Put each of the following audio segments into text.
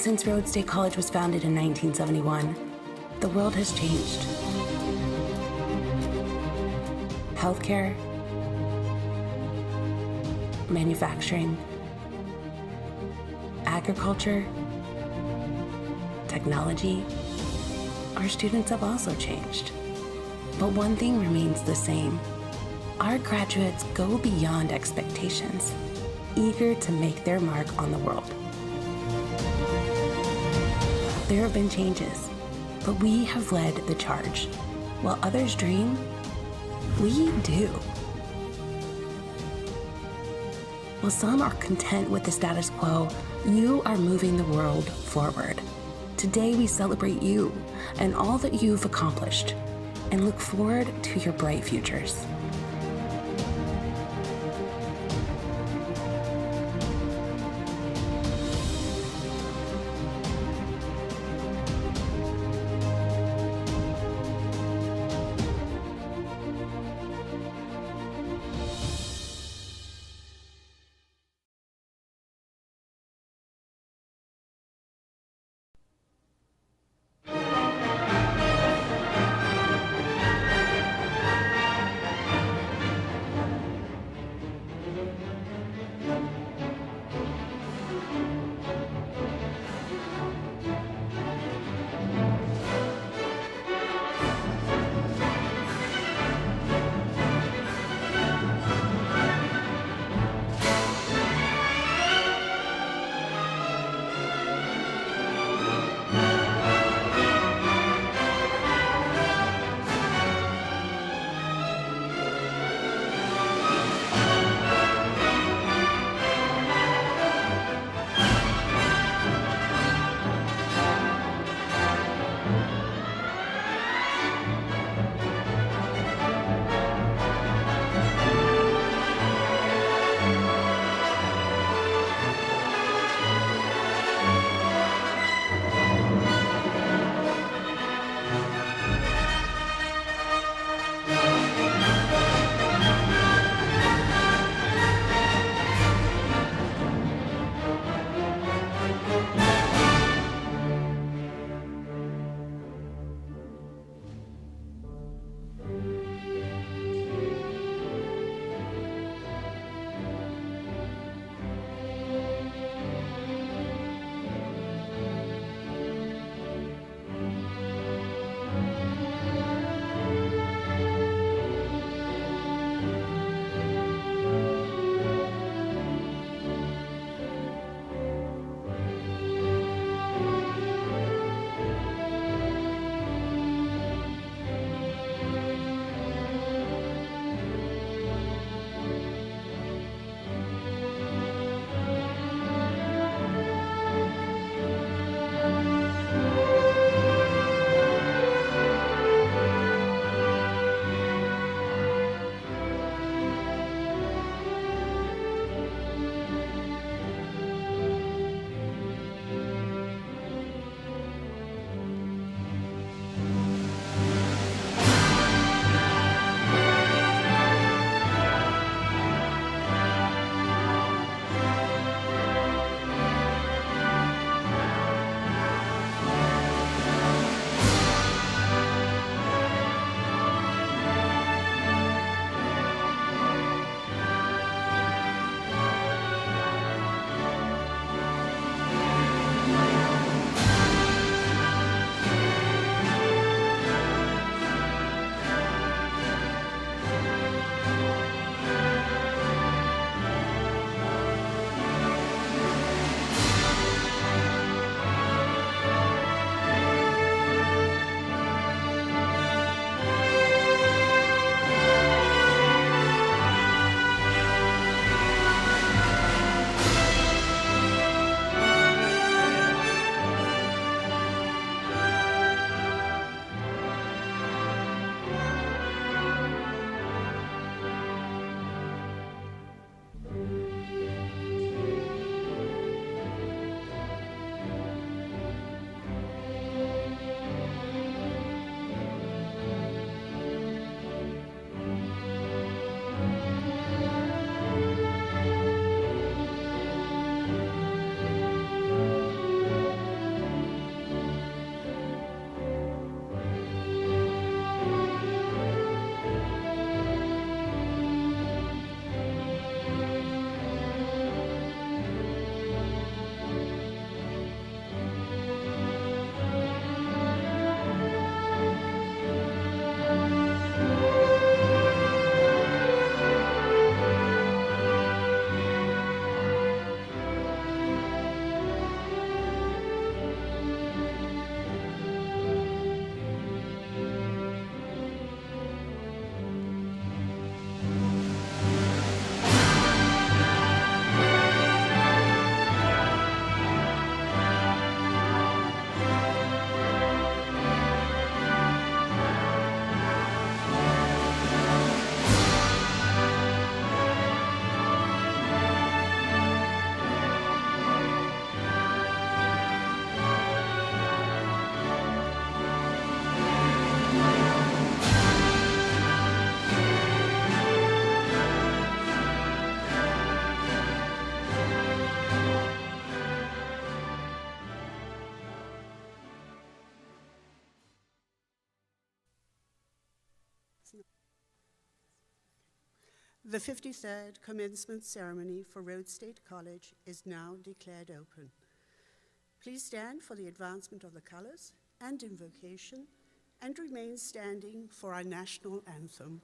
Since Rhodes State College was founded in 1971, the world has changed. Healthcare, manufacturing, agriculture, technology. Our students have also changed. But one thing remains the same. Our graduates go beyond expectations, eager to make their mark on the world. There have been changes, but we have led the charge. While others dream, we do. While some are content with the status quo, you are moving the world forward. Today we celebrate you and all that you've accomplished, and look forward to your bright futures. The 53rd commencement ceremony for Rhodes State College is now declared open. Please stand for the advancement of the colors and invocation, and remain standing for our national anthem.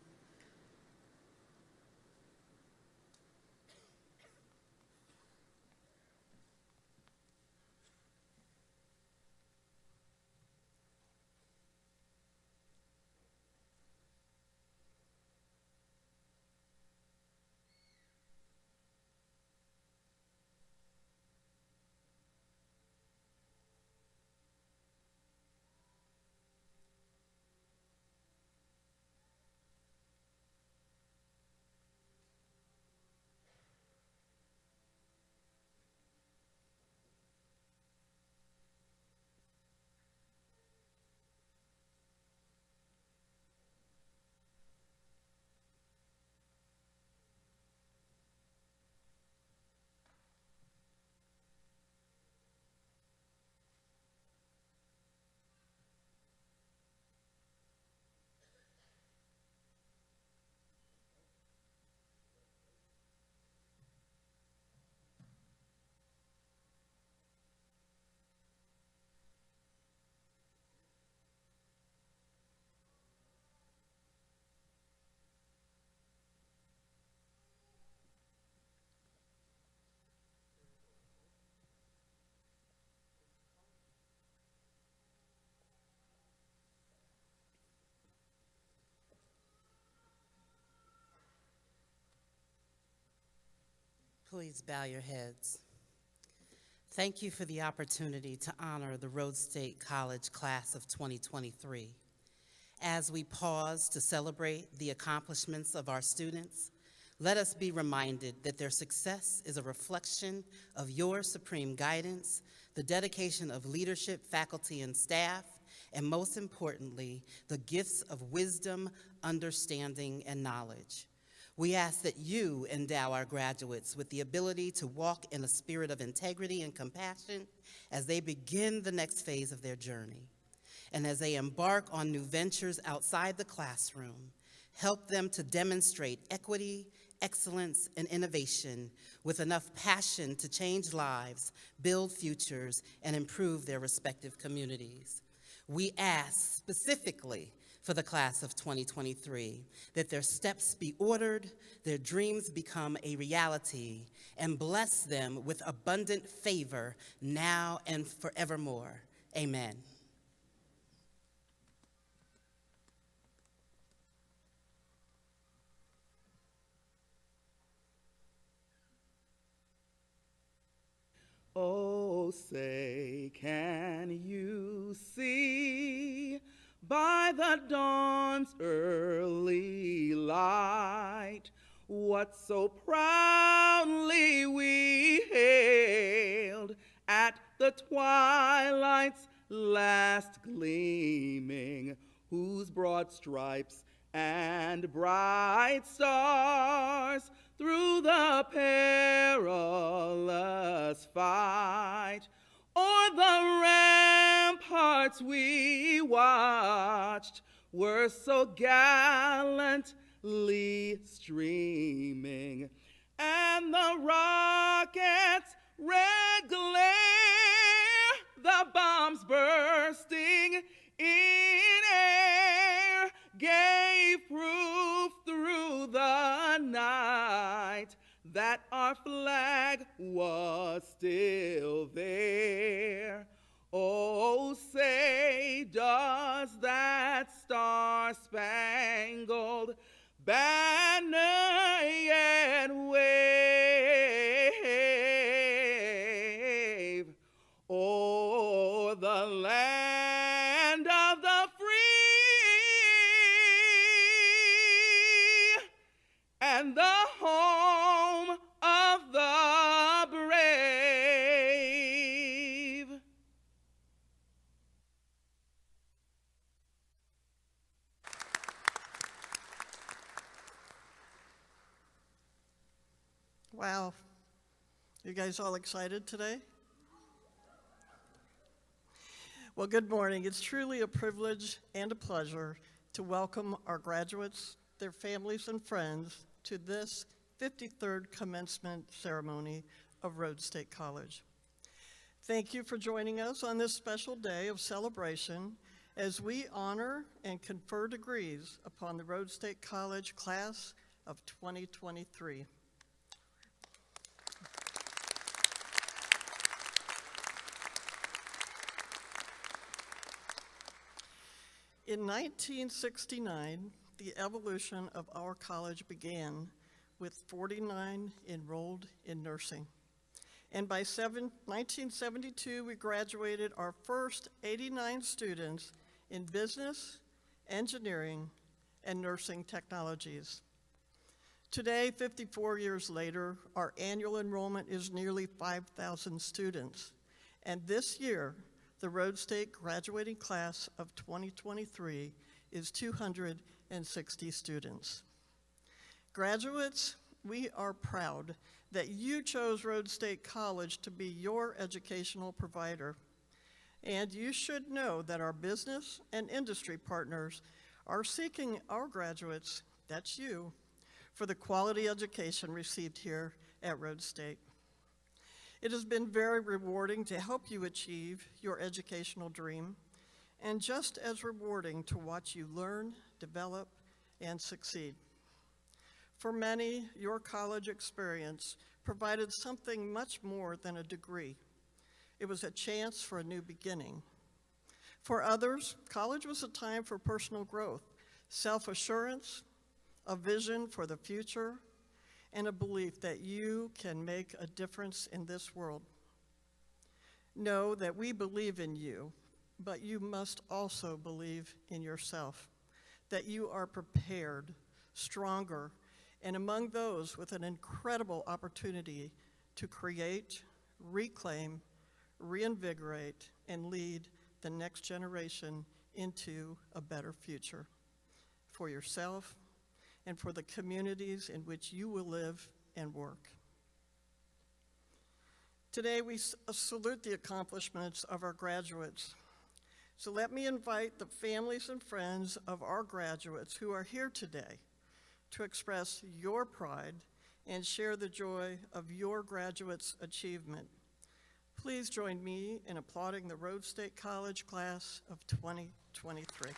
Please bow your heads. Thank you for the opportunity to honor the Rhodes State College class of 2023. As we pause to celebrate the accomplishments of our students, let us be reminded that their success is a reflection of your supreme guidance, the dedication of leadership, faculty, and staff, and most importantly, the gifts of wisdom, understanding, and knowledge. We ask that you endow our graduates with the ability to walk in a spirit of integrity and compassion as they begin the next phase of their journey. And as they embark on new ventures outside the classroom, help them to demonstrate equity, excellence, and innovation with enough passion to change lives, build futures, and improve their respective communities. We ask specifically for the class of 2023, that their steps be ordered, their dreams become a reality, and bless them with abundant favor now and forevermore. Amen. Oh, say, can you see by the dawn's early light what so proudly we hailed at the twilight's last gleaming, whose broad stripes and bright stars through the perilous fight o'er the ramparts we watched were so gallantly streaming, and the rockets' red glare, the bombs bursting in air, gave proof through the night that our flag was still there. Oh, say, does that star-spangled banner yet wave o'er the land of the free and the home of the brave? Wow. You guys all excited today? Well, good morning. It's truly a privilege and a pleasure to welcome our graduates, their families and friends, to this 53rd commencement ceremony of Rhodes State College. Thank you for joining us on this special day of celebration as we honor and confer degrees upon the Rhodes State College class of 2023. In 1969, the evolution of our college began with 49 enrolled in nursing. And by 1972, we graduated our first 89 students in business, engineering, and nursing technologies. Today, 54 years later, our annual enrollment is nearly 5,000 students. And this year, the Rhodes State graduating class of 2023 is 260 students. Graduates, we are proud that you chose Rhodes State College to be your educational provider. And you should know that our business and industry partners are seeking our graduates, that's you, for the quality education received here at Rhodes State. It has been very rewarding to help you achieve your educational dream, and just as rewarding to watch you learn, develop, and succeed. For many, your college experience provided something much more than a degree. It was a chance for a new beginning. For others, college was a time for personal growth, self-assurance, a vision for the future, and a belief that you can make a difference in this world. Know that we believe in you, but you must also believe in yourself, that you are prepared, stronger, and among those with an incredible opportunity to create, reclaim, reinvigorate, and lead the next generation into a better future for yourself and for the communities in which you will live and work. Today, we salute the accomplishments of our graduates. So let me invite the families and friends of our graduates who are here today to express your pride and share the joy of your graduates' achievement. Please join me in applauding the Rhodes State College class of 2023.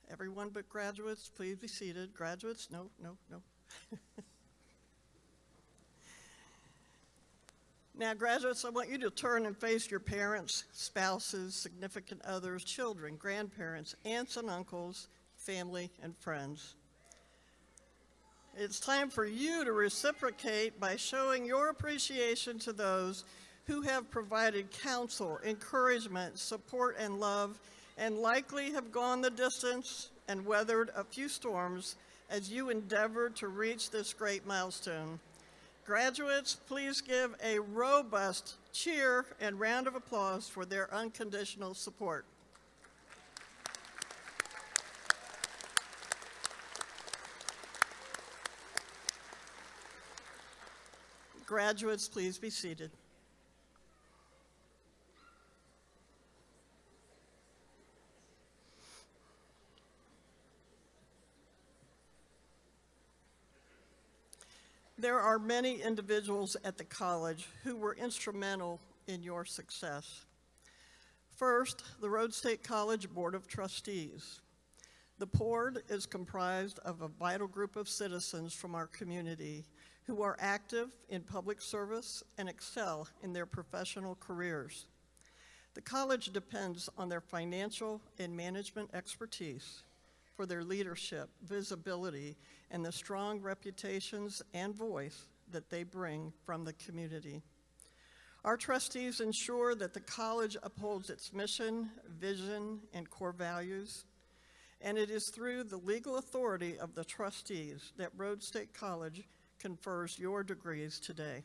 Everyone but graduates, please be seated. Graduates, no. Now, graduates, I want you to turn and face your parents, spouses, significant others, children, grandparents, aunts and uncles, family, and friends. It's time for you to reciprocate by showing your appreciation to those who have provided counsel, encouragement, support, and love, and likely have gone the distance and weathered a few storms as you endeavored to reach this great milestone. Graduates, please give a robust cheer and round of applause for their unconditional support. Graduates, please be seated. There are many individuals at the college who were instrumental in your success. First, the Rhodes State College Board of Trustees. The board is comprised of a vital group of citizens from our community who are active in public service and excel in their professional careers. The college depends on their financial and management expertise for their leadership, visibility, and the strong reputations and voice that they bring from the community. Our trustees ensure that the college upholds its mission, vision, and core values, and it is through the legal authority of the trustees that Rhodes State College confers your degrees today.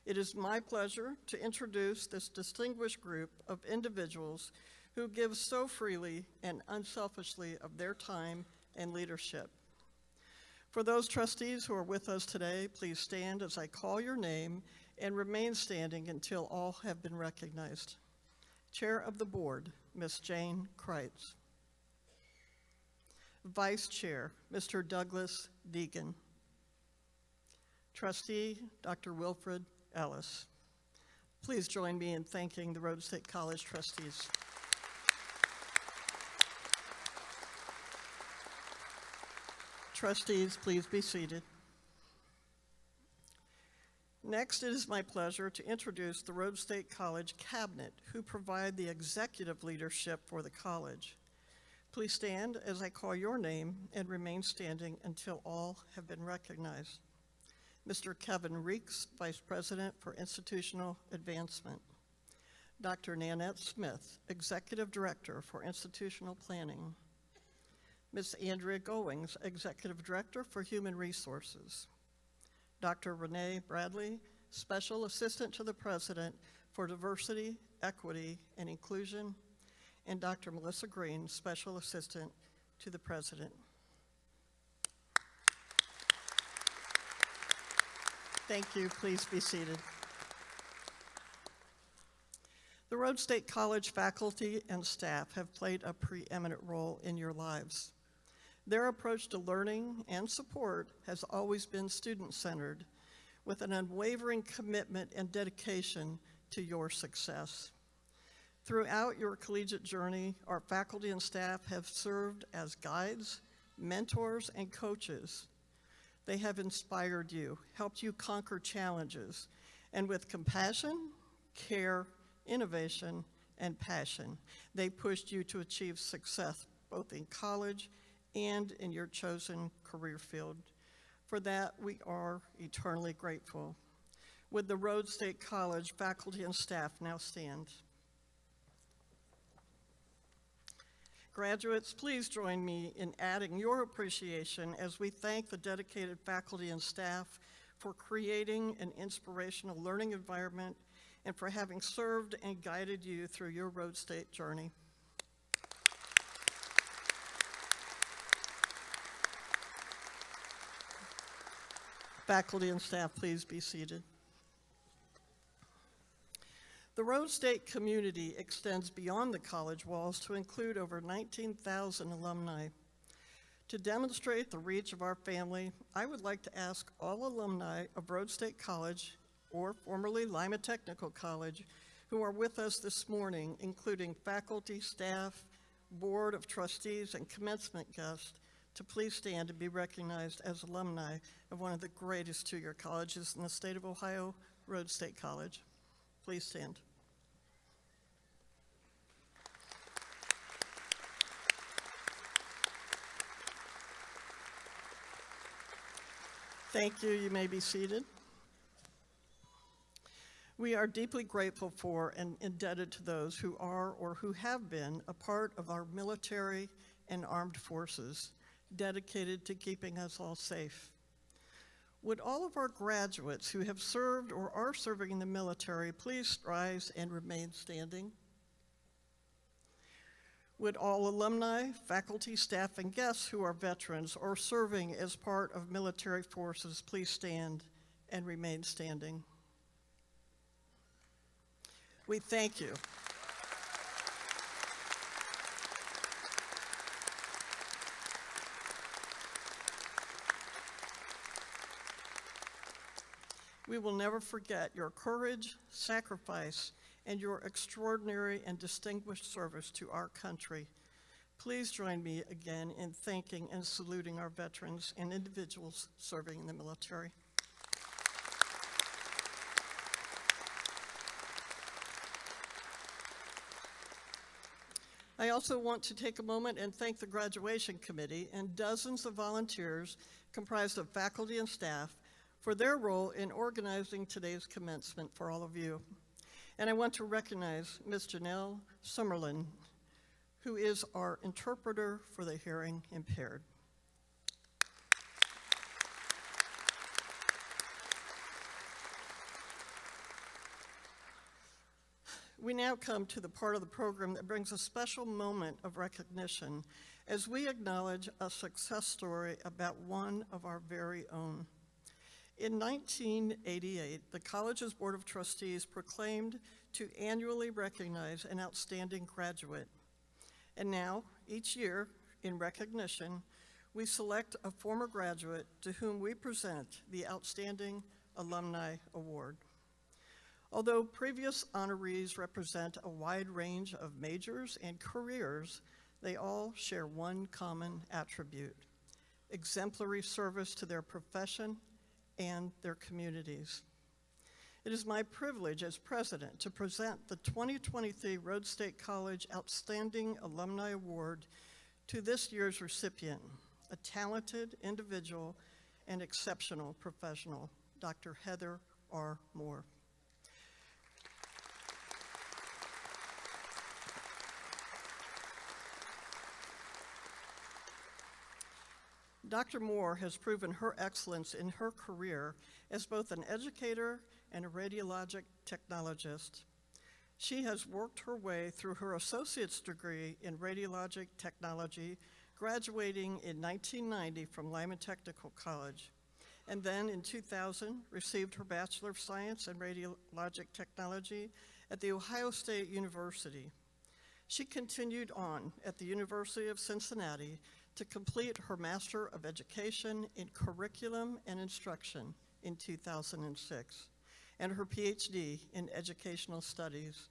It is my pleasure to introduce this distinguished group of individuals who give so freely and unselfishly of their time and leadership. For For those trustees who are with us today, please stand as I call your name and remain standing until all have been recognized. Chair of the Board, Ms. Jane Kreitz. Vice Chair, Mr. Douglas Deegan. Trustee, Dr. Wilfred Ellis. Please join me in thanking the Rhodes State College trustees. Trustees, please be seated. Next, it is my pleasure to introduce the Rhodes State College Cabinet, who provide the executive leadership for the college. Please stand as I call your name and remain standing until all have been recognized. Mr. Kevin Reeks, Vice President for Institutional Advancement. Dr. Nanette Smith, Executive Director for Institutional Planning. Ms. Andrea Goings, Executive Director for Human Resources. Dr. Renee Bradley, Special Assistant to the President for Diversity, Equity, and Inclusion. And Dr. Melissa Green, Special Assistant to the President. Thank you. Please be seated. The Rhodes State College faculty and staff have played a preeminent role in your lives. Their approach to learning and support has always been student-centered, with an unwavering commitment and dedication to your success. Throughout your collegiate journey, our faculty and staff have served as guides, mentors, and coaches. They have inspired you, helped you conquer challenges, and with compassion, care, innovation, and passion, they pushed you to achieve success both in college and in your chosen career field. For that, we are eternally grateful. Would the Rhodes State College faculty and staff now stand? Graduates, please join me in adding your appreciation as we thank the dedicated faculty and staff for creating an inspirational learning environment and for having served and guided you through your Rhodes State journey. Faculty and staff, please be seated. The Rhodes State community extends beyond the college walls to include over 19,000 alumni. To demonstrate the reach of our family, I would like to ask all alumni of Rhodes State College, or formerly Lima Technical College, who are with us this morning, including faculty, staff, board of trustees, and commencement guests, to please stand and be recognized as alumni of one of the greatest two-year colleges in the state of Ohio, Rhodes State College. Please stand. Thank you. You may be seated. We are deeply grateful for and indebted to those who are or who have been a part of our military and armed forces, dedicated to keeping us all safe. Would all of our graduates who have served or are serving in the military please rise and remain standing? Would all alumni, faculty, staff, and guests who are veterans or serving as part of military forces please stand and remain standing? We thank you. We will never forget your courage, sacrifice, and your extraordinary and distinguished service to our country. Please join me again in thanking and saluting our veterans and individuals serving in the military. I also want to take a moment and thank the graduation committee and dozens of volunteers comprised of faculty and staff for their role in organizing today's commencement for all of you. And I want to recognize Ms. Janelle Summerlin, who is our interpreter for the hearing impaired. we now come to the part of the program that brings a special moment of recognition as we acknowledge a success story about one of our very own. In 1988, the college's Board of Trustees proclaimed to annually recognize an outstanding graduate. And now, each year, in recognition, we select a former graduate to whom we present the Outstanding Alumni Award. Although previous honorees represent a wide range of majors and careers, they all share one common attribute: exemplary service to their profession and their communities. It is my privilege as president to present the 2023 Rhodes State College Outstanding Alumni Award to this year's recipient, a talented individual and exceptional professional, Dr. Heather R. Moore. Dr. Moore has proven her excellence in her career as both an educator and a radiologic technologist. She has worked her way through her associate's degree in radiologic technology, graduating in 1990 from Lima Technical College, and then in 2000 received her Bachelor of Science in Radiologic Technology at The Ohio State University. She continued on at the University of Cincinnati to complete her Master of Education in Curriculum and Instruction in 2006, and her PhD in Educational Studies,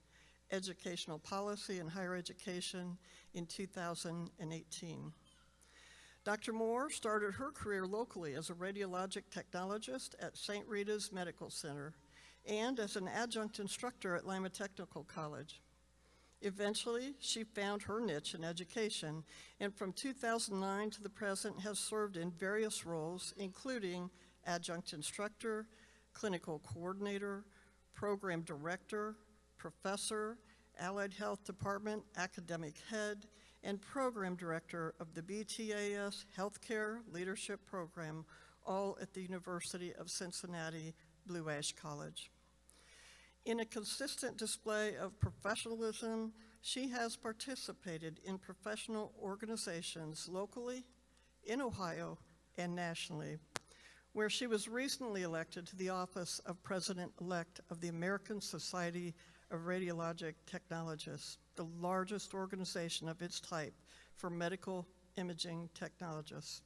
Educational Policy and Higher Education in 2018. Dr. Moore started her career locally as a radiologic technologist at St. Rita's Medical Center and as an adjunct instructor at Lima Technical College. Eventually, she found her niche in education, and from 2009 to the present has served in various roles, including adjunct instructor, clinical coordinator, program director, professor, allied health department, academic head, and program director of the BTAS Healthcare Leadership Program, all at the University of Cincinnati Blue Ash College. In a consistent display of professionalism, she has participated in professional organizations locally, in Ohio, and nationally, where she was recently elected to the office of President-elect of the American Society of Radiologic Technologists, the largest organization of its type for medical imaging technologists.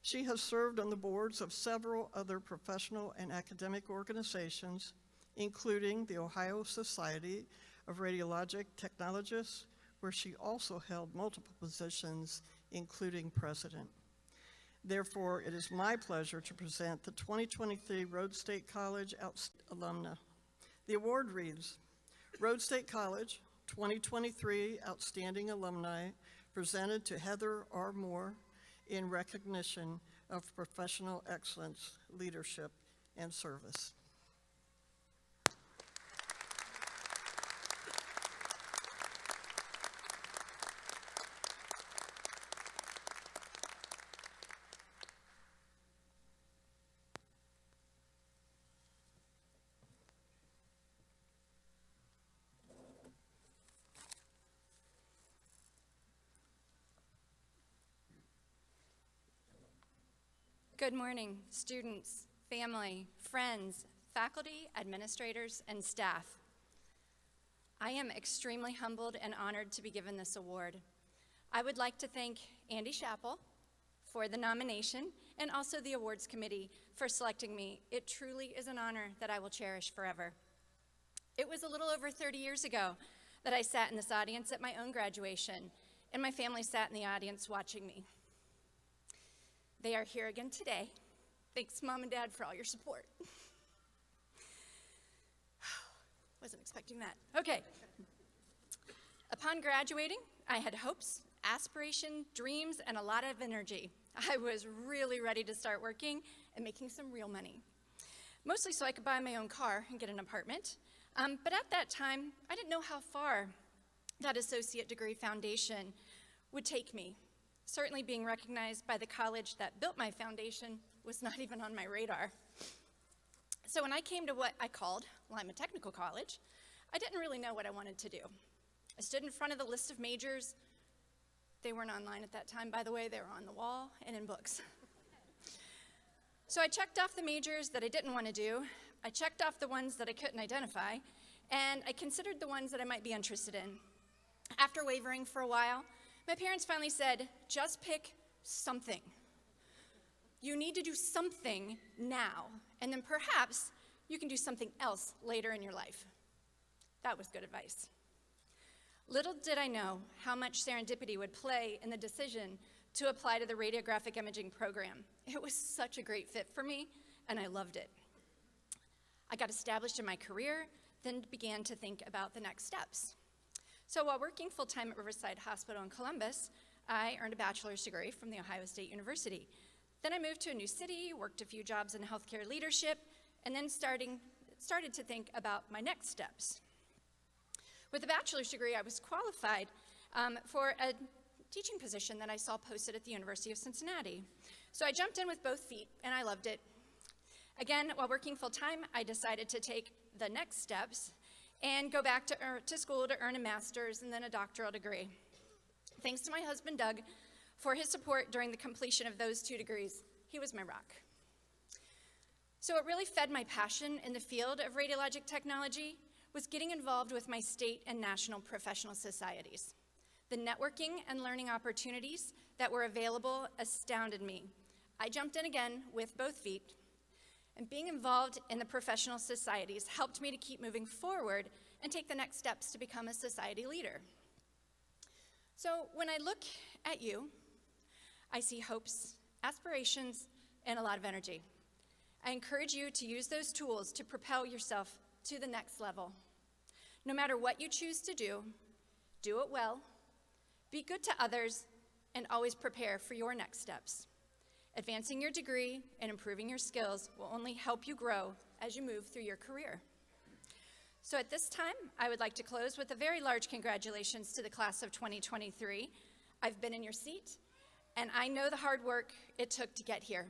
She has served on the boards of several other professional and academic organizations, including the Ohio Society of Radiologic Technologists, where she also held multiple positions, including president. Therefore, it is my pleasure to present the 2023 Rhodes State College Alumna. The award reads, Rhodes State College 2023 Outstanding Alumni, presented to Heather R. Moore in recognition of professional excellence, leadership, and service. Good morning, students, family, friends, faculty, administrators, and staff. I am extremely humbled and honored to be given this award. I would like to thank Andy Chappell for the nomination and also the awards committee for selecting me. It truly is an honor that I will cherish forever. It was a little over 30 years ago that I sat in this audience at my own graduation, and my family sat in the audience watching me. They are here again today. Thanks, Mom and Dad, for all your support. Wasn't expecting that. Okay. Upon graduating, I had hopes, aspiration, dreams, and a lot of energy. I was really ready to start working and making some real money, mostly so I could buy my own car and get an apartment. But at that time, I didn't know how far that associate degree foundation would take me. Certainly being recognized by the college that built my foundation was not even on my radar. So when I came to what I called Lima Technical College, I didn't really know what I wanted to do. I stood in front of the list of majors. They weren't online at that time, by the way. They were on the wall and in books. So I checked off the majors that I didn't want to do. I checked off the ones that I couldn't identify, and I considered the ones that I might be interested in. After wavering for a while, my parents finally said, just pick something. You need to do something now, and then perhaps you can do something else later in your life. That was good advice. Little did I know how much serendipity would play in the decision to apply to the radiographic imaging program. It was such a great fit for me, and I loved it. I got established in my career, then began to think about the next steps. So while working full-time at Riverside Hospital in Columbus, I earned a bachelor's degree from the Ohio State University. Then I moved to a new city, worked a few jobs in healthcare leadership, and then started to think about my next steps. With a bachelor's degree, I was qualified for a teaching position that I saw posted at the University of Cincinnati. So I jumped in with both feet, and I loved it. Again, while working full-time, I decided to take the next steps and go back to school to earn a master's and then a doctoral degree. Thanks to my husband, Doug, for his support during the completion of those 2 degrees. He was my rock. So what really fed my passion in the field of radiologic technology was getting involved with my state and national professional societies. The networking and learning opportunities that were available astounded me. I jumped in again with both feet, and being involved in the professional societies helped me to keep moving forward and take the next steps to become a society leader. So when I look at you, I see hopes, aspirations, and a lot of energy. I encourage you to use those tools to propel yourself to the next level. No matter what you choose to do it well, be good to others, and always prepare for your next steps. Advancing your degree and improving your skills will only help you grow as you move through your career. So at this time, I would like to close with a very large congratulations to the class of 2023. I've been in your seat, and I know the hard work it took to get here.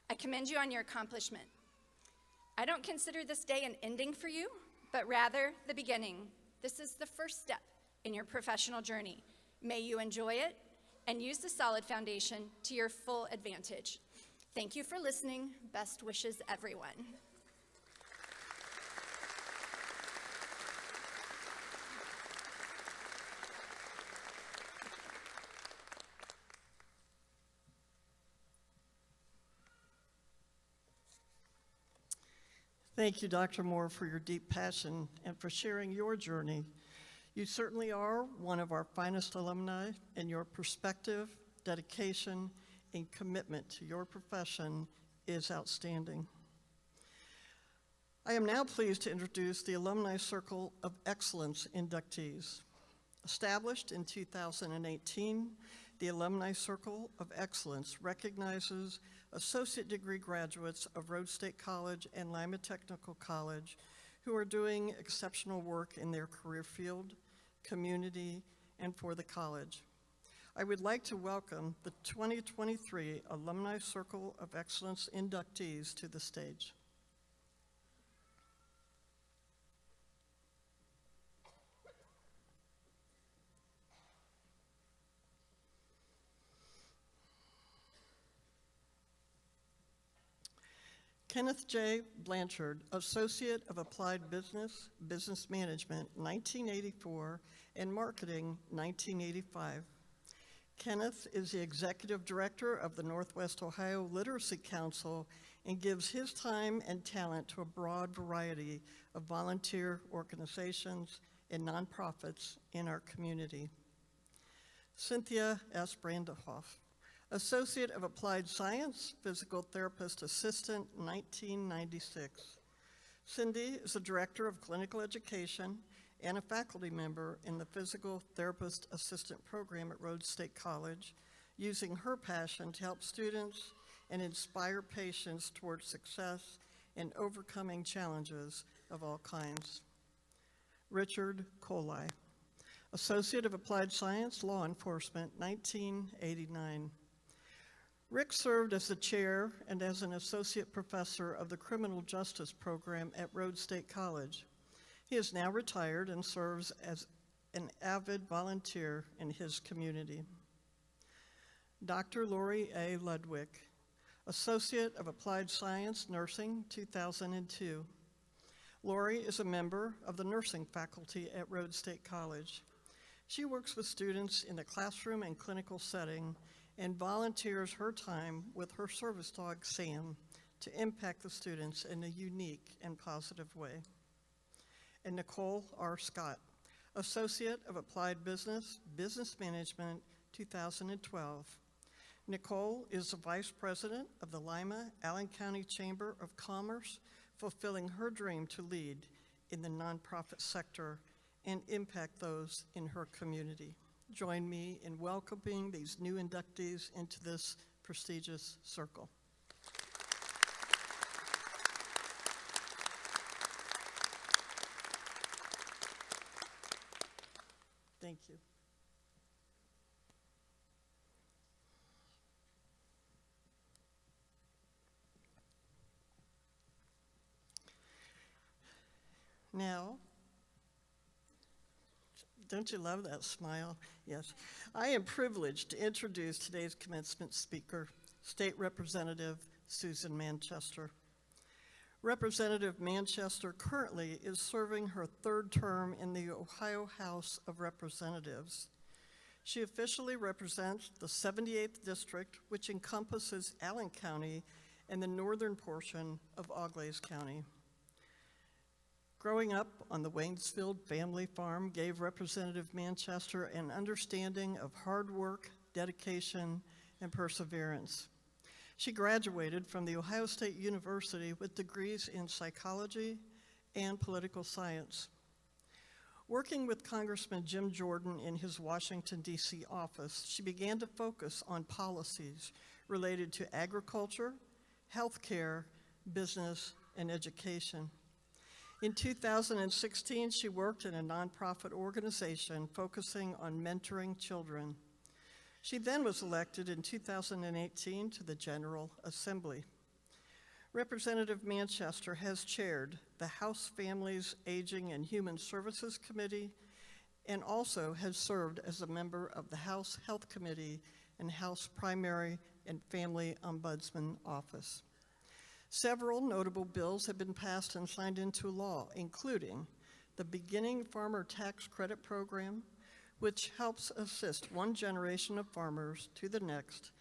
I commend you on your accomplishment. I don't consider this day an ending for you, but rather the beginning. This is the first step in your professional journey. May you enjoy it and use the solid foundation to your full advantage. Thank you for listening. Best wishes, everyone. Thank you, Dr. Moore, for your deep passion and for sharing your journey. You certainly are one of our finest alumni, and your perspective, dedication, and commitment to your profession is outstanding. I am now pleased to introduce the Alumni Circle of Excellence inductees. Established in 2018, the Alumni Circle of Excellence recognizes associate degree graduates of Rhodes State College and Lima Technical College who are doing exceptional work in their career field, community, and for the college. I would like to welcome the 2023 Alumni Circle of Excellence inductees to the stage. Kenneth J. Blanchard, Associate of Applied Business, Business Management, 1984, and Marketing, 1985. Kenneth is the Executive Director of the Northwest Ohio Literacy Council and gives his time and talent to a broad variety of volunteer organizations and nonprofits in our community. Cynthia S. Brandehoff, Associate of Applied Science, Physical Therapist Assistant, 1996. Cindy is the Director of Clinical Education and a faculty member in the Physical Therapist Assistant program at Rhodes State College, using her passion to help students and inspire patients towards success and overcoming challenges of all kinds. Richard Coley, Associate of Applied Science, Law Enforcement, 1989. Rick served as the chair and as an associate professor of the Criminal Justice Program at Rhodes State College. He is now retired and serves as an avid volunteer in his community. Dr. Lori A. Ludwig, Associate of Applied Science, Nursing, 2002. Lori is a member of the nursing faculty at Rhodes State College. She works with students in the classroom and clinical setting and volunteers her time with her service dog, Sam, to impact the students in a unique and positive way. And Nicole R. Scott, Associate of Applied Business, Business Management, 2012. Nicole is the Vice President of the Lima Allen County Chamber of Commerce, fulfilling her dream to lead in the nonprofit sector and impact those in her community. Join me in welcoming these new inductees into this prestigious circle. Thank you. Now, don't you love that smile? Yes. I am privileged to introduce today's commencement speaker, State Representative Susan Manchester. Representative Manchester currently is serving her third term in the Ohio House of Representatives. She officially represents the 78th District, which encompasses Allen County and the northern portion of Auglaize County. Growing up on the Waynesfield family farm gave Representative Manchester an understanding of hard work, dedication, and perseverance. She graduated from The Ohio State University with degrees in psychology and political science. Working with Congressman Jim Jordan in his Washington, D.C. office, she began to focus on policies related to agriculture, healthcare, business, and education. In 2016, she worked in a nonprofit organization focusing on mentoring children. She then was elected in 2018 to the General Assembly. Representative Manchester has chaired the House Families, Aging, and Human Services Committee and also has served as a member of the House Health Committee and House Primary and Family Ombudsman Office. Several notable bills have been passed and signed into law, including the Beginning Farmer Tax Credit Program, which helps assist one generation of farmers to the next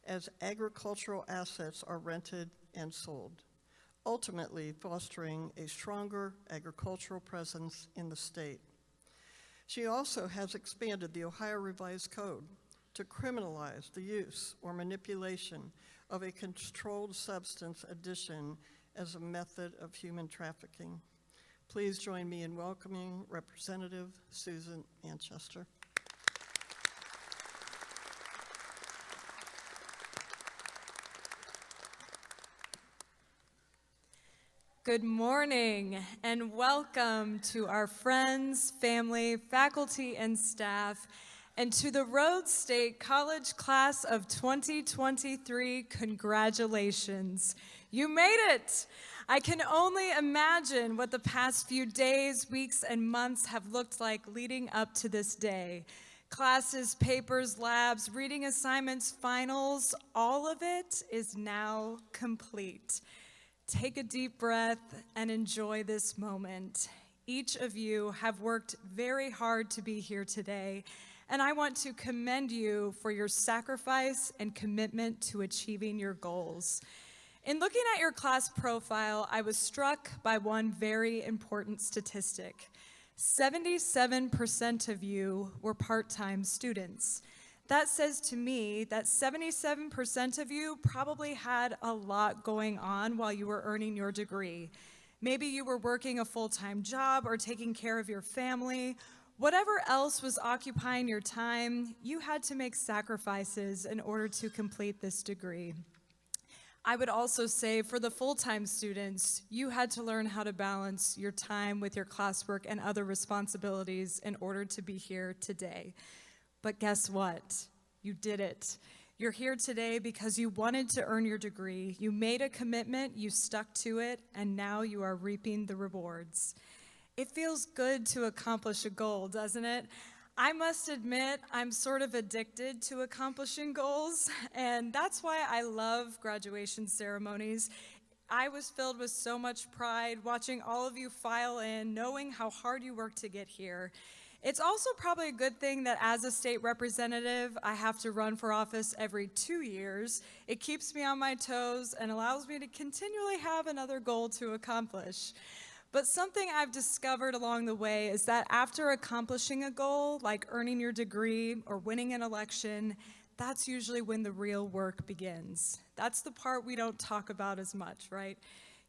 as agricultural assets are rented and sold, ultimately fostering a stronger agricultural presence in the state. She also has expanded the Ohio Revised Code to criminalize the use or manipulation of a controlled substance addition as a method of human trafficking. Please join me in welcoming Representative Susan Manchester. Good morning and welcome to our friends, family, faculty, and staff, and to the Rhodes State College Class of 2023, congratulations. You made it! I can only imagine what the past few days, weeks, and months have looked like leading up to this day. Classes, papers, labs, reading assignments, finals, all of it is now complete. Take a deep breath and enjoy this moment. Each of you have worked very hard to be here today, and I want to commend you for your sacrifice and commitment to achieving your goals. In looking at your class profile, I was struck by one very important statistic. 77% of you were part-time students. That says to me that 77% of you probably had a lot going on while you were earning your degree. Maybe you were working a full-time job or taking care of your family. Whatever else was occupying your time, you had to make sacrifices in order to complete this degree. I would also say for the full-time students, you had to learn how to balance your time with your classwork and other responsibilities in order to be here today. But guess what? You did it. You're here today because you wanted to earn your degree. You made a commitment, you stuck to it, and now you are reaping the rewards. It feels good to accomplish a goal, doesn't it? I must admit, I'm sort of addicted to accomplishing goals, and that's why I love graduation ceremonies. I was filled with so much pride watching all of you file in, knowing how hard you worked to get here. It's also probably a good thing that as a state representative, I have to run for office every 2 years. It keeps me on my toes and allows me to continually have another goal to accomplish. But something I've discovered along the way is that after accomplishing a goal, like earning your degree or winning an election, that's usually when the real work begins. That's the part we don't talk about as much, right?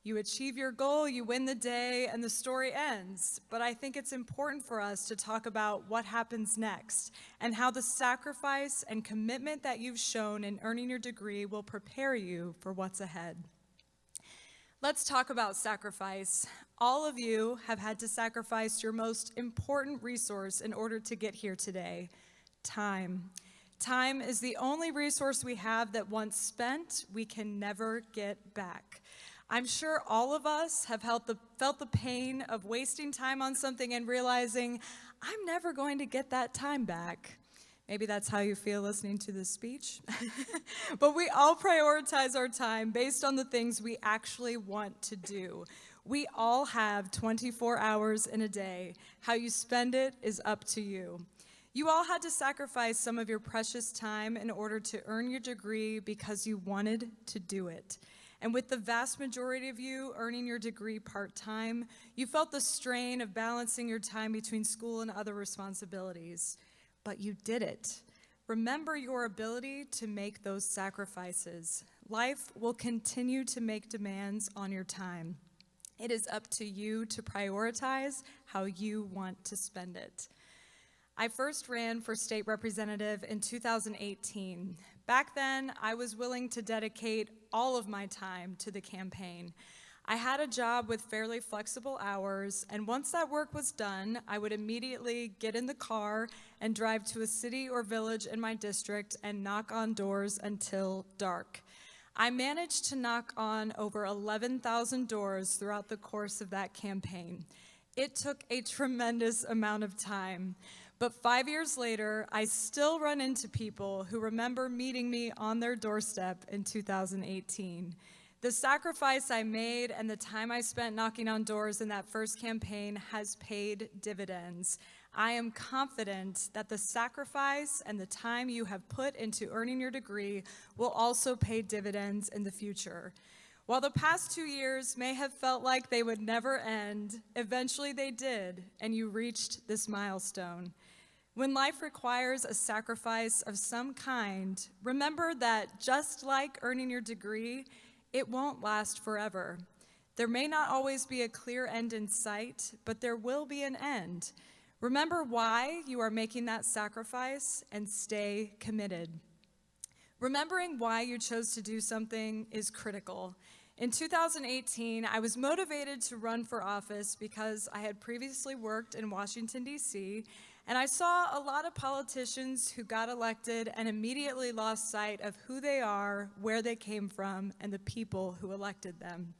You achieve your goal, you win the day, and the story ends. But I think it's important for us to talk about what happens next and how the sacrifice and commitment that you've shown in earning your degree will prepare you for what's ahead. Let's talk about sacrifice. All of you have had to sacrifice your most important resource in order to get here today, time. Time is the only resource we have that once spent, we can never get back. I'm sure all of us have felt the pain of wasting time on something and realizing, I'm never going to get that time back. Maybe that's how you feel listening to this speech. But we all prioritize our time based on the things we actually want to do. We all have 24 hours in a day. How you spend it is up to you. You all had to sacrifice some of your precious time in order to earn your degree because you wanted to do it. And with the vast majority of you earning your degree part-time, you felt the strain of balancing your time between school and other responsibilities. But you did it. Remember your ability to make those sacrifices. Life will continue to make demands on your time. It is up to you to prioritize how you want to spend it. I first ran for state representative in 2018. Back then, I was willing to dedicate all of my time to the campaign. I had a job with fairly flexible hours, and once that work was done, I would immediately get in the car and drive to a city or village in my district and knock on doors until dark. I managed to knock on over 11,000 doors throughout the course of that campaign. It took a tremendous amount of time, but 5 years later, I still run into people who remember meeting me on their doorstep in 2018. The sacrifice I made and the time I spent knocking on doors in that first campaign has paid dividends. I am confident that the sacrifice and the time you have put into earning your degree will also pay dividends in the future. While the past 2 years may have felt like they would never end, eventually they did, and you reached this milestone. When life requires a sacrifice of some kind, remember that just like earning your degree, it won't last forever. There may not always be a clear end in sight, but there will be an end. Remember why you are making that sacrifice and stay committed. Remembering why you chose to do something is critical. In 2018, I was motivated to run for office because I had previously worked in Washington, D.C., and I saw a lot of politicians who got elected and immediately lost sight of who they are, where they came from, and the people who elected them.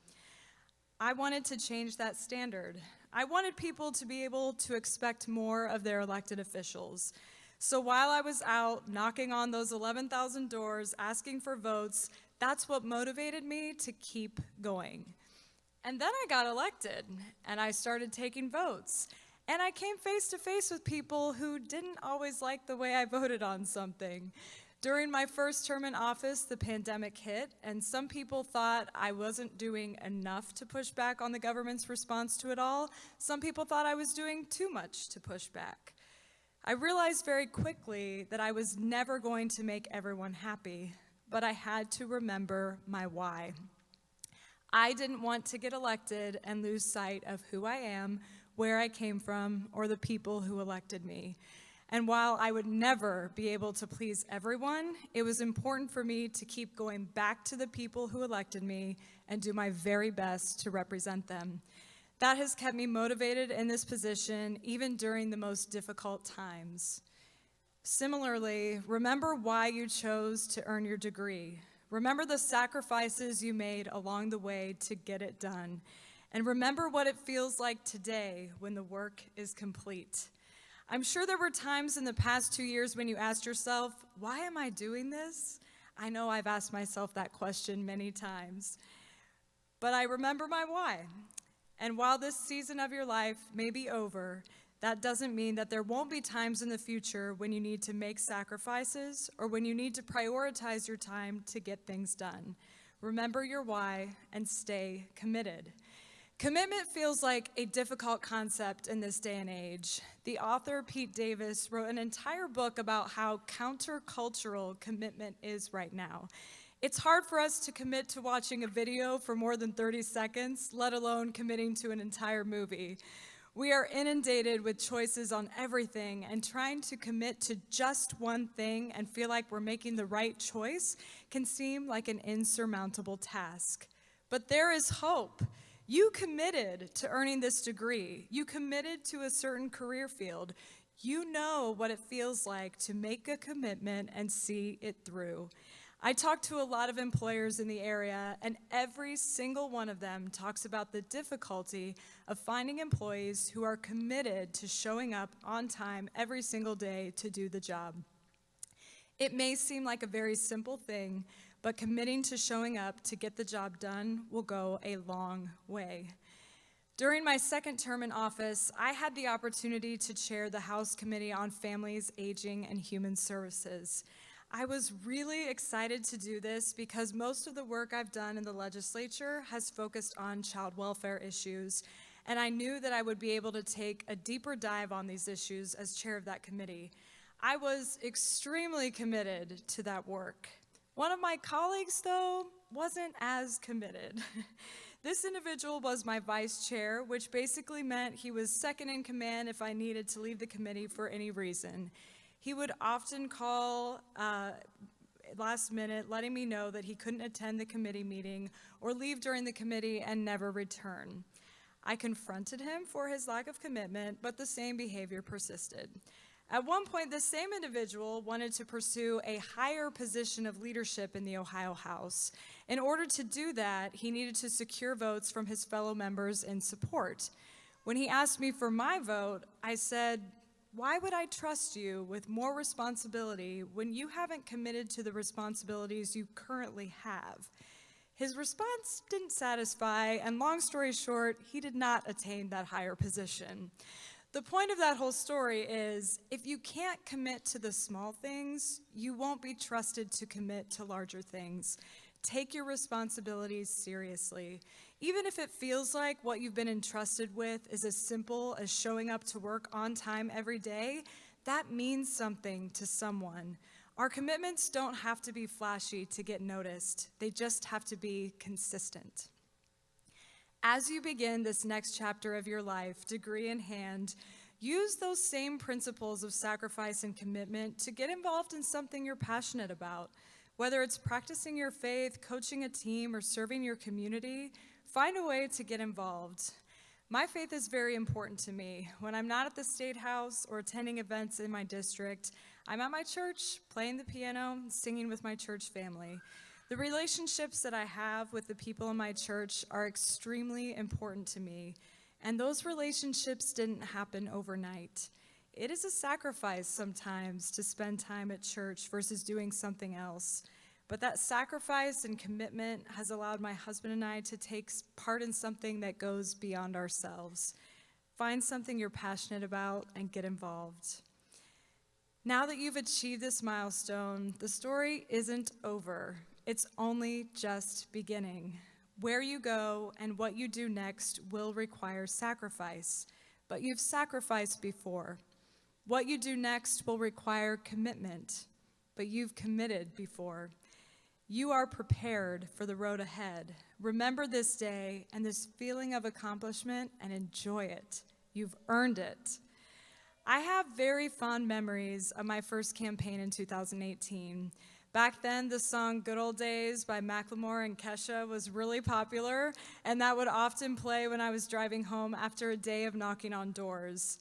I wanted to change that standard. I wanted people to be able to expect more of their elected officials. So while I was out knocking on those 11,000 doors, asking for votes, that's what motivated me to keep going. And then I got elected, and I started taking votes. And I came face to face with people who didn't always like the way I voted on something. During my first term in office, the pandemic hit, and some people thought I wasn't doing enough to push back on the government's response to it all. Some people thought I was doing too much to push back. I realized very quickly that I was never going to make everyone happy, but I had to remember my why. I didn't want to get elected and lose sight of who I am, where I came from, or the people who elected me. And while I would never be able to please everyone, it was important for me to keep going back to the people who elected me and do my very best to represent them. That has kept me motivated in this position, even during the most difficult times. Similarly, remember why you chose to earn your degree. Remember the sacrifices you made along the way to get it done. and remember what it feels like today when the work is complete. I'm sure there were times in the past 2 years when you asked yourself, why am I doing this? I know I've asked myself that question many times, but I remember my why. And while this season of your life may be over, that doesn't mean that there won't be times in the future when you need to make sacrifices or when you need to prioritize your time to get things done. Remember your why and stay committed. Commitment feels like a difficult concept in this day and age. The author, Pete Davis, wrote an entire book about how countercultural commitment is right now. It's hard for us to commit to watching a video for more than 30 seconds, let alone committing to an entire movie. We are inundated with choices on everything, and trying to commit to just one thing and feel like we're making the right choice can seem like an insurmountable task. But there is hope. You committed to earning this degree. You committed to a certain career field. You know what it feels like to make a commitment and see it through. I talk to a lot of employers in the area, and every single one of them talks about the difficulty of finding employees who are committed to showing up on time every single day to do the job. It may seem like a very simple thing, but committing to showing up to get the job done will go a long way. During my second term in office, I had the opportunity to chair the House Committee on Families, Aging, and Human Services. I was really excited to do this because most of the work I've done in the legislature has focused on child welfare issues, and I knew that I would be able to take a deeper dive on these issues as chair of that committee. I was extremely committed to that work. One of my colleagues, though, wasn't as committed. This individual was my vice chair, which basically meant he was second in command if I needed to leave the committee for any reason. He would often call last minute, letting me know that he couldn't attend the committee meeting or leave during the committee and never return. I confronted him for his lack of commitment, but the same behavior persisted. At one point, this same individual wanted to pursue a higher position of leadership in the Ohio House. In order to do that, he needed to secure votes from his fellow members in support. When he asked me for my vote, I said, "Why would I trust you with more responsibility when you haven't committed to the responsibilities you currently have?" His response didn't satisfy, and long story short, he did not attain that higher position. The point of that whole story is, if you can't commit to the small things, you won't be trusted to commit to larger things. Take your responsibilities seriously. Even if it feels like what you've been entrusted with is as simple as showing up to work on time every day, that means something to someone. Our commitments don't have to be flashy to get noticed. They just have to be consistent. As you begin this next chapter of your life, degree in hand, use those same principles of sacrifice and commitment to get involved in something you're passionate about. Whether it's practicing your faith, coaching a team, or serving your community, find a way to get involved. My faith is very important to me. When I'm not at the State House or attending events in my district, I'm at my church, playing the piano, singing with my church family. The relationships that I have with the people in my church are extremely important to me, and those relationships didn't happen overnight. It is a sacrifice sometimes to spend time at church versus doing something else. But that sacrifice and commitment has allowed my husband and I to take part in something that goes beyond ourselves. Find something you're passionate about and get involved. Now that you've achieved this milestone, the story isn't over. It's only just beginning. Where you go and what you do next will require sacrifice, but you've sacrificed before. What you do next will require commitment, but you've committed before. You are prepared for the road ahead. Remember this day and this feeling of accomplishment and enjoy it. You've earned it. I have very fond memories of my first campaign in 2018. Back then, the song Good Old Days by Macklemore and Kesha was really popular, and that would often play when I was driving home after a day of knocking on doors.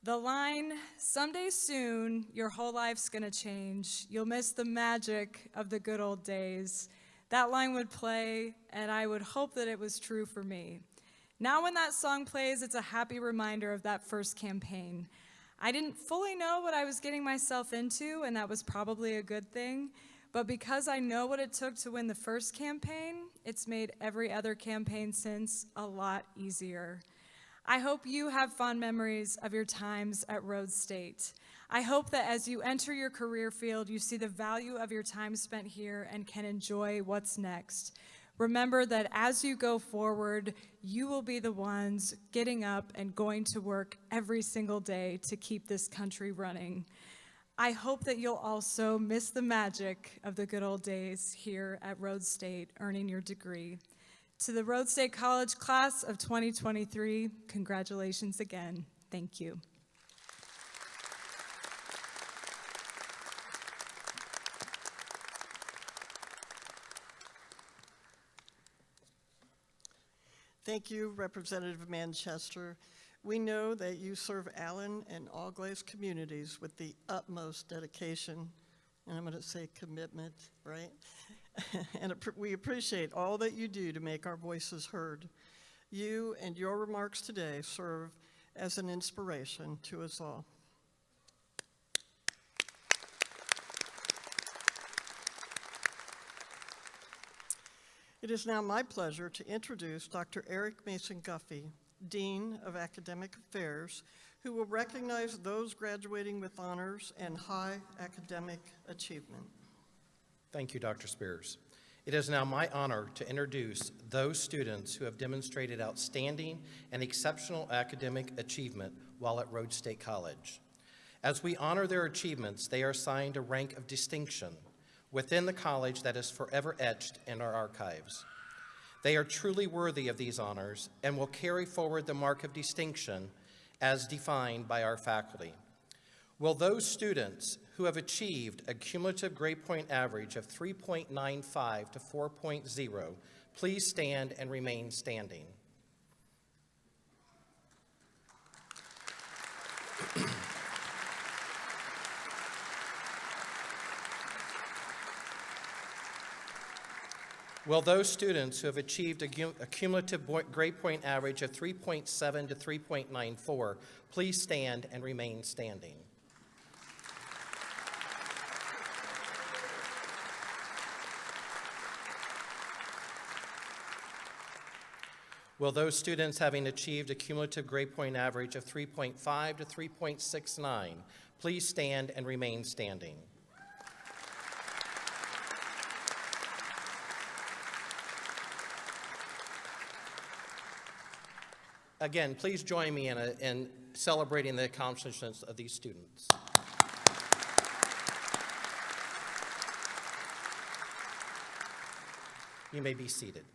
The line, "Someday soon, your whole life's gonna change. You'll miss the magic of the good old days." That line would play, and I would hope that it was true for me. Now when that song plays, it's a happy reminder of that first campaign. I didn't fully know what I was getting myself into, and that was probably a good thing. But because I know what it took to win the first campaign, it's made every other campaign since a lot easier. I hope you have fond memories of your times at Rhodes State. I hope that as you enter your career field, you see the value of your time spent here and can enjoy what's next. Remember that as you go forward, you will be the ones getting up and going to work every single day to keep this country running. I hope that you'll also miss the magic of the good old days here at Rhodes State, earning your degree. To the Rhodes State College class of 2023, congratulations again. Thank you. Thank you, Representative Manchester. We know that you serve Allen and Auglaize communities with the utmost dedication, and I'm going to say commitment, right? And we appreciate all that you do to make our voices heard. You and your remarks today serve as an inspiration to us all. It is now my pleasure to introduce Dr. Eric Mason Guffey, Dean of Academic Affairs, who will recognize those graduating with honors and high academic achievement. Thank you, Dr. Spears. It is now my honor to introduce those students who have demonstrated outstanding and exceptional academic achievement while at Rhodes State College. As we honor their achievements, they are assigned a rank of distinction within the college that is forever etched in our archives. They are truly worthy of these honors and will carry forward the mark of distinction as defined by our faculty. Will those students who have achieved a cumulative grade point average of 3.95 to 4.0 please stand and remain standing? Will those students who have achieved a cumulative grade point average of 3.7 to 3.94 please stand and remain standing? Will those students having achieved a cumulative grade point average of 3.5 to 3.69 please stand and remain standing? Again, please join me in celebrating the accomplishments of these students. You may be seated.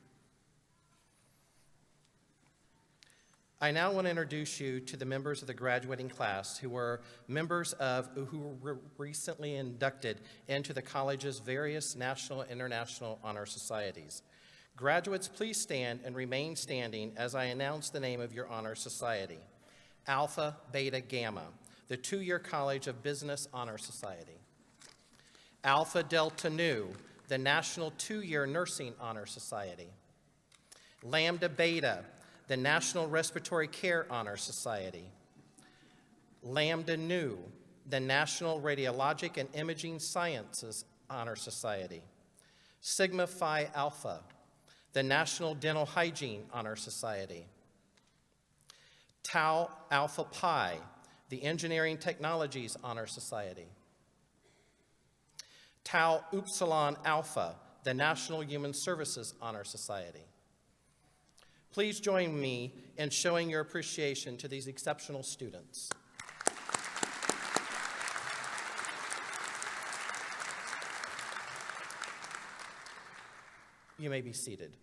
I now want to introduce you to the members of the graduating class who were recently inducted into the college's various national and international honor societies. Graduates, please stand and remain standing as I announce the name of your honor society. Alpha Beta Gamma, the 2-year College of Business Honor Society. Alpha Delta Nu, the National 2-year Nursing Honor Society. Lambda Beta, the National Respiratory Care Honor Society. Lambda Nu, the National Radiologic and Imaging Sciences Honor Society. Sigma Phi Alpha, the National Dental Hygiene Honor Society. Tau Alpha Pi, the Engineering Technologies Honor Society. Tau Upsilon Alpha, the National Human Services Honor Society. Please join me in showing your appreciation to these exceptional students. You may be seated.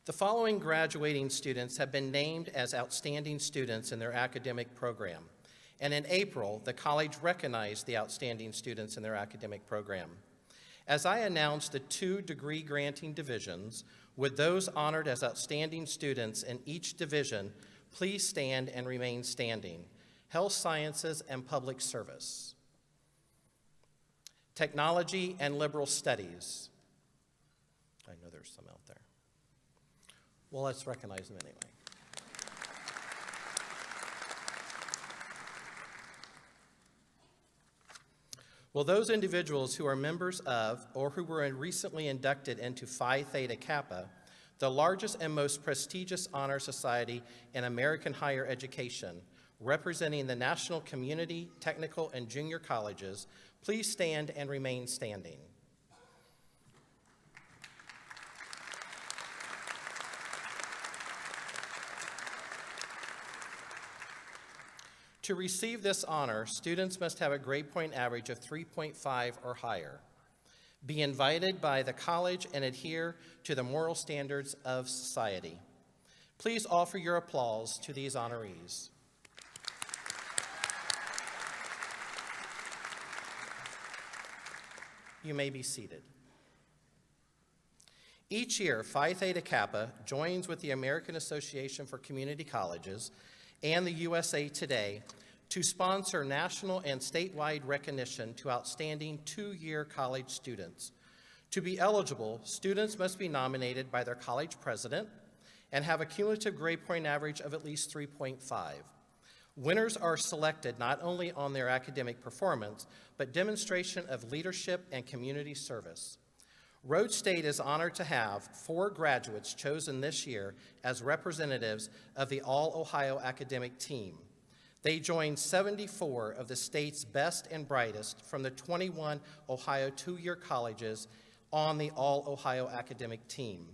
The following graduating students have been named as outstanding students in their academic program. And in April, the college recognized the outstanding students in their academic program. As I announced the 2 degree-granting divisions, would those honored as outstanding students in each division please stand and remain standing? Health Sciences and Public Service. Technology and Liberal Studies. I know there's some out there. Well, let's recognize them anyway. Well, those individuals who are members of or who were recently inducted into Phi Theta Kappa, the largest and most prestigious honor society in American higher education, representing the national community, technical, and junior colleges, please stand and remain standing. To receive this honor, students must have a grade point average of 3.5 or higher, be invited by the college, and adhere to the moral standards of society. Please offer your applause to these honorees. You may be seated. Each year, Phi Theta Kappa joins with the American Association for Community Colleges and the USA Today to sponsor national and statewide recognition to outstanding two-year college students. To be eligible, students must be nominated by their college president and have a cumulative grade point average of at least 3.5. Winners are selected not only on their academic performance, but demonstration of leadership and community service. Rhodes State is honored to have 4 graduates chosen this year as representatives of the All-Ohio Academic Team. They joined 74 of the state's best and brightest from the 21 Ohio two-year colleges on the All-Ohio Academic Team.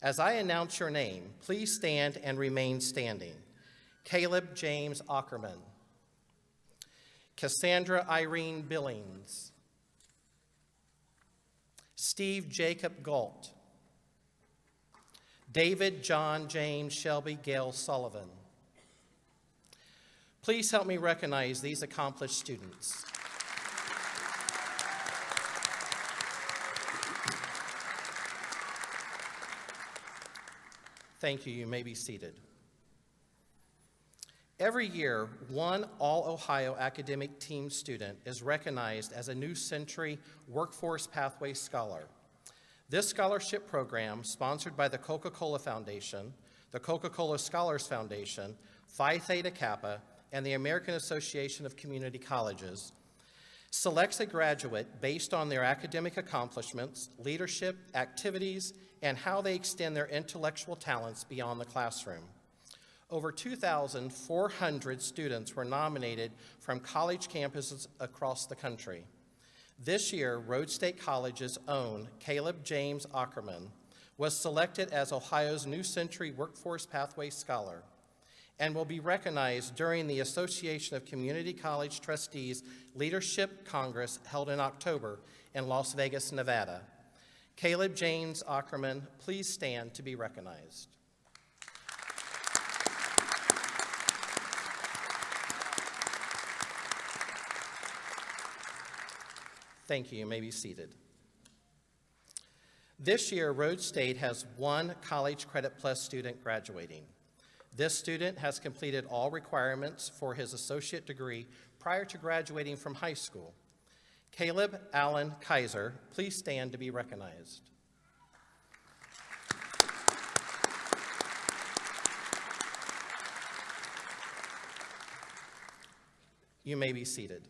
As I announce your name, please stand and remain standing. Caleb James Ackerman, Cassandra Irene Billings, Steve Jacob Galt, David John James Shelby Gale Sullivan. Please help me recognize these accomplished students. Thank you. You may be seated. Every year, one All-Ohio Academic Team student is recognized as a New Century Workforce Pathway Scholar. This scholarship program, sponsored by the Coca-Cola Foundation, the Coca-Cola Scholars Foundation, Phi Theta Kappa, and the American Association of Community Colleges, selects a graduate based on their academic accomplishments, leadership, activities, and how they extend their intellectual talents beyond the classroom. Over 2,400 students were nominated from college campuses across the country. This year, Rhodes State College's own Caleb James Ackerman was selected as Ohio's New Century Workforce Pathway Scholar and will be recognized during the Association of Community College Trustees Leadership Congress held in October in Las Vegas, Nevada. Caleb James Ackerman, please stand to be recognized. Thank you. You may be seated. This year, Rhodes State has 1 College Credit Plus student graduating. This student has completed all requirements for his associate degree prior to graduating from high school. Caleb Allen Kaiser, please stand to be recognized. You may be seated.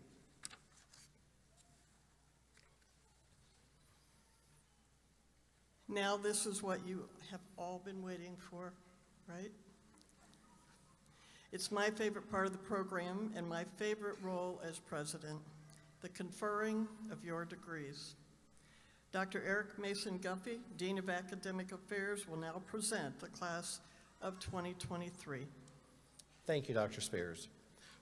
Now this is what you have all been waiting for, right? It's my favorite part of the program and my favorite role as president, the conferring of your degrees. Dr. Eric Mason Guffey, Dean of Academic Affairs, will now present the class of 2023. Thank you, Dr. Spears.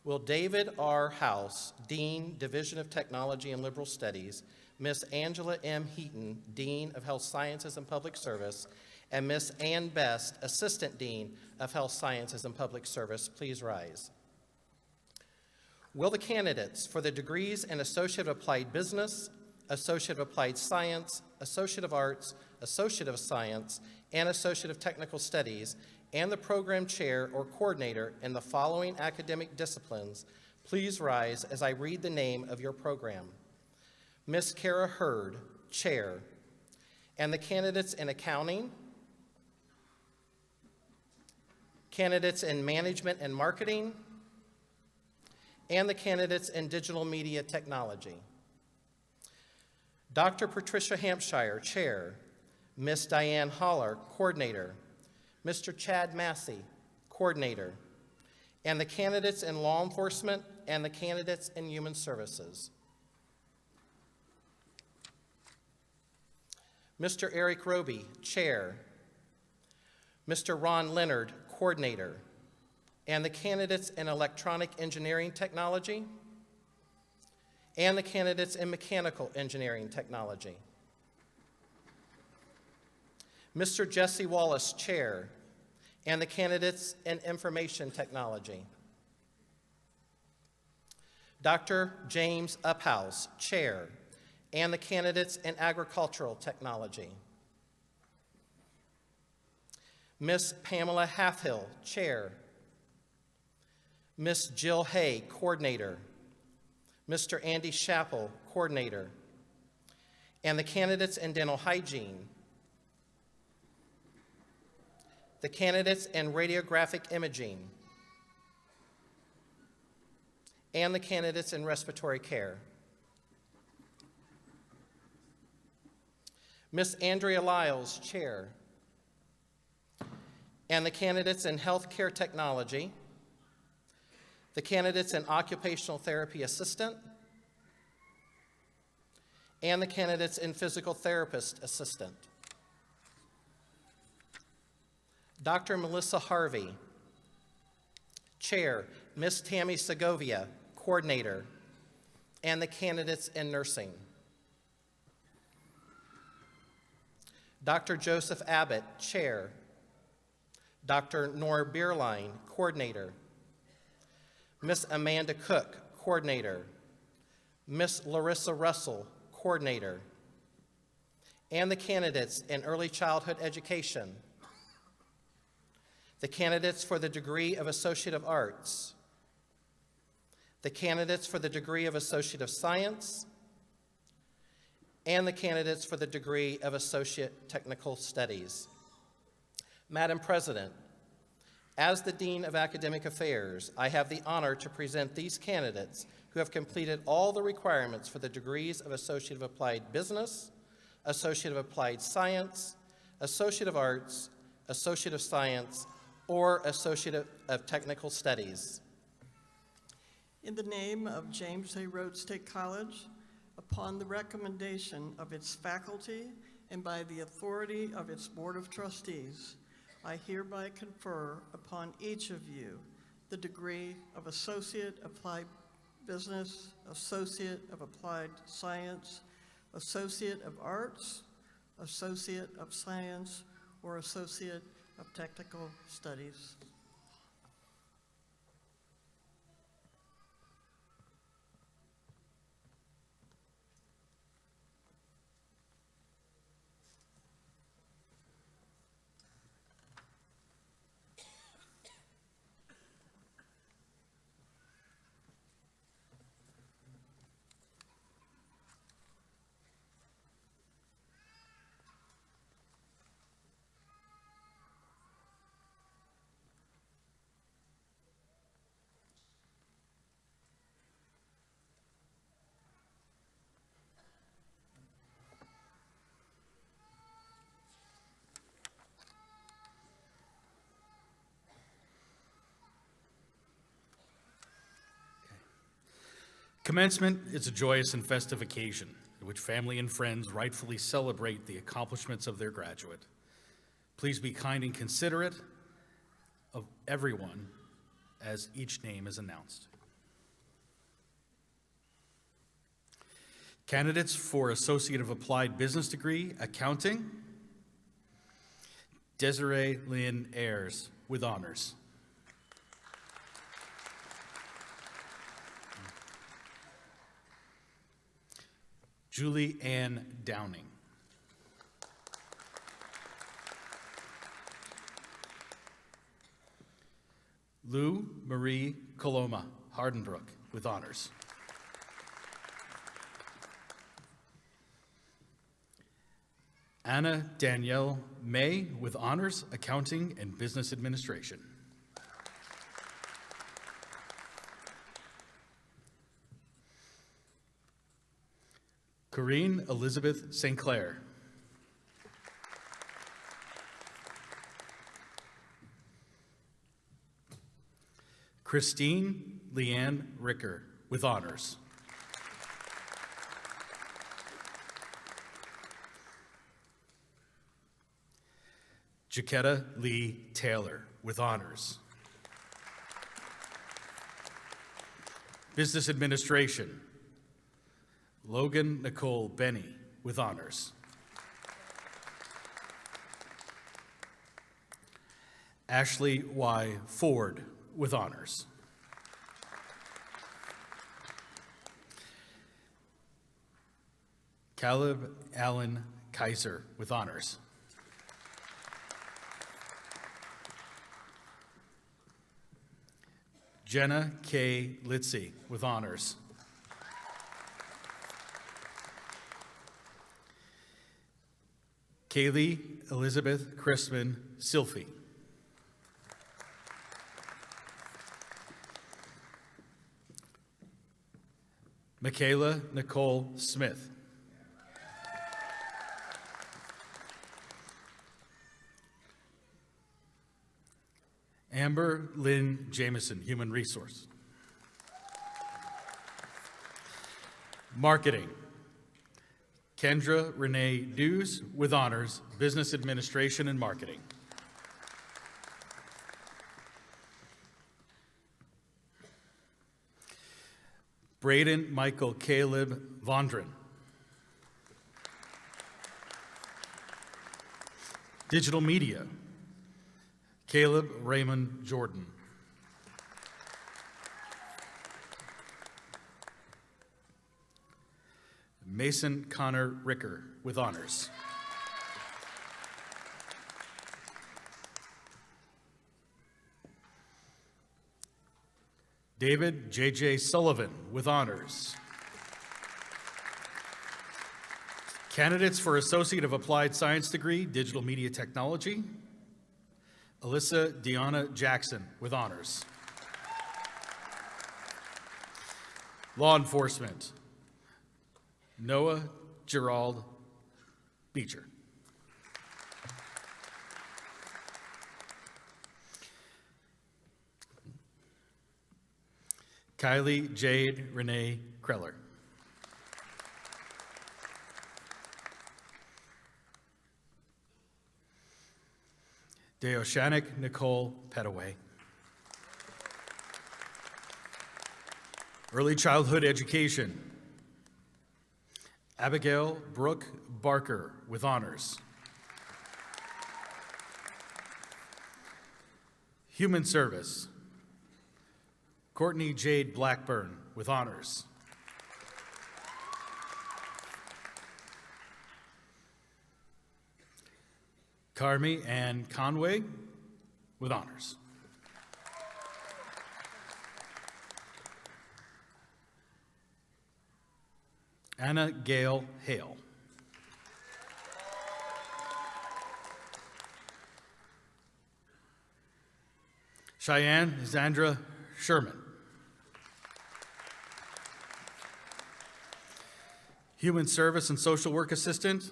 Will David R. House, Dean, Division of Technology and Liberal Studies, Miss Angela M. Heaton, Dean of Health Sciences and Public Service, and Miss Ann Best, Assistant Dean of Health Sciences and Public Service, please rise. Will the candidates for the degrees in Associate of Applied Business, Associate of Applied Science, Associate of Arts, Associate of Science, and Associate of Technical Studies, and the program chair or coordinator in the following academic disciplines, please rise as I read the name of your program. Miss Kara Hurd, Chair, and the candidates in Accounting, candidates in management and marketing, and the candidates in digital media technology. Dr. Patricia Hampshire, Chair, Ms. Diane Holler, Coordinator, Mr. Chad Massey, Coordinator, and the candidates in law enforcement and the candidates in human services. Mr. Eric Roby, Chair, Mr. Ron Leonard, Coordinator, and the candidates in electronic engineering technology, and the candidates in mechanical engineering technology. Mr. Jesse Wallace, Chair, and the candidates in information technology. Dr. James Uphouse, Chair, and the candidates in agricultural technology. Ms. Pamela Halfhill, Chair, Ms. Jill Hay, Coordinator, Mr. Andy Chappell, Coordinator, and the candidates in dental hygiene, the candidates in radiographic imaging, and the candidates in respiratory care. Ms. Andrea Lyles, Chair, and the candidates in healthcare technology, the candidates in occupational therapy assistant, and the candidates in physical therapist assistant. Dr. Melissa Harvey, Chair, Ms. Tammy Segovia, Coordinator, and the candidates in nursing. Dr. Joseph Abbott, Chair, Dr. Nora Bierlein, Coordinator, Ms. Amanda Cook, Coordinator, Ms. Larissa Russell, Coordinator, and the candidates in early childhood education, the candidates for the degree of Associate of Arts, the candidates for the degree of Associate of Science, and the candidates for the degree of Associate Technical Studies. Madam President, as the Dean of Academic Affairs, I have the honor to present these candidates who have completed all the requirements for the degrees of Associate of Applied Business, Associate of Applied Science, Associate of Arts, Associate of Science, or Associate of Technical Studies. In the name of James A. Rhodes State College, upon the recommendation of its faculty and by the authority of its Board of Trustees, I hereby confer upon each of you the degree of Associate Applied Business, Associate of Applied Science, Associate of Arts, Associate of Science, or Associate of Technical Studies. Commencement is a joyous and festive occasion in which family and friends rightfully celebrate the accomplishments of their graduate. Please be kind and considerate of everyone as each name is announced. Candidates for Associate of Applied Business degree, Accounting, Desiree Lynn Ayers with honors. Julie Ann Downing. Lou Marie Coloma Hardenbrook with honors. Anna Danielle May with honors, Accounting and Business Administration. Corinne Elizabeth St. Clair. Christine Leanne Ricker, with honors. Jaquetta Lee Taylor, with honors. Business Administration, Logan Nicole Benny, with honors. Ashley Y. Ford, with honors. Caleb Allen Kaiser, with honors. Jenna K. Litzy, with honors. Kaylee Elizabeth Christman Silfie. Michaela Nicole Smith. Amber Lynn Jameson, Human Resource. Marketing, Kendra Renee Dews, with honors, Business Administration and Marketing. Braden Michael Caleb Vondren. Digital Media, Caleb Raymond Jordan. Mason Connor Ricker, with honors. David J.J. Sullivan, with honors. Candidates for Associate of Applied Science degree, Digital Media Technology, Alyssa Deanna Jackson, with honors. Law Enforcement, Noah Gerald Beecher. Kylie Jade Renee Kreller. Deoshanik Nicole Petaway. Early Childhood Education, Abigail Brooke Barker, with honors. Human Service, Courtney Jade Blackburn, with honors. Carmi Ann Conway, with honors. Anna Gail Hale. Cheyenne Zandra Sherman. Human Service and Social Work Assistant,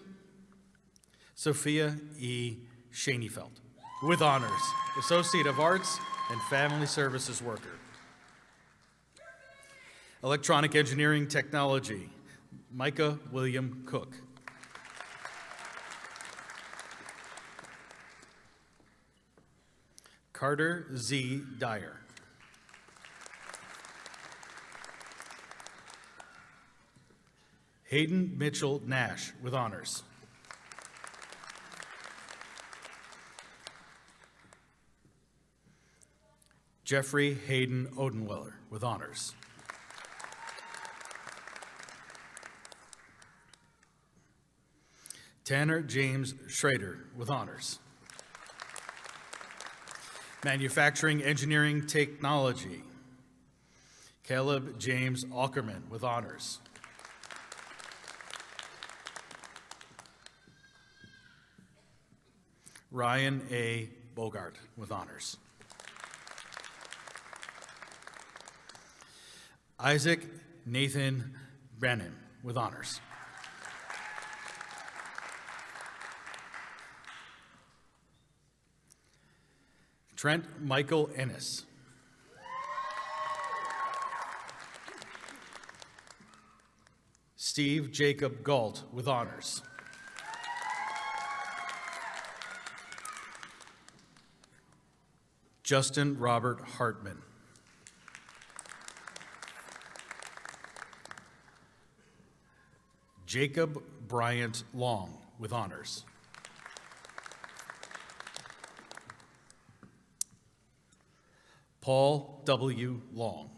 Sophia E. Schoenfeld, with honors, Associate of Arts and Family Services Worker. Electronic Engineering Technology, Micah William Cook. Carter Z. Dyer. Hayden Mitchell Nash, with honors. Jeffrey Hayden Odenweller, with honors. Tanner James Schrader, with honors. Manufacturing Engineering Technology, Caleb James Ackerman, with honors. Ryan A. Bogart, with honors. Isaac Nathan Brennan, with honors. Trent Michael Ennis. Steve Jacob Galt with honors. Justin Robert Hartman. Jacob Bryant Long with honors. Paul W. Long.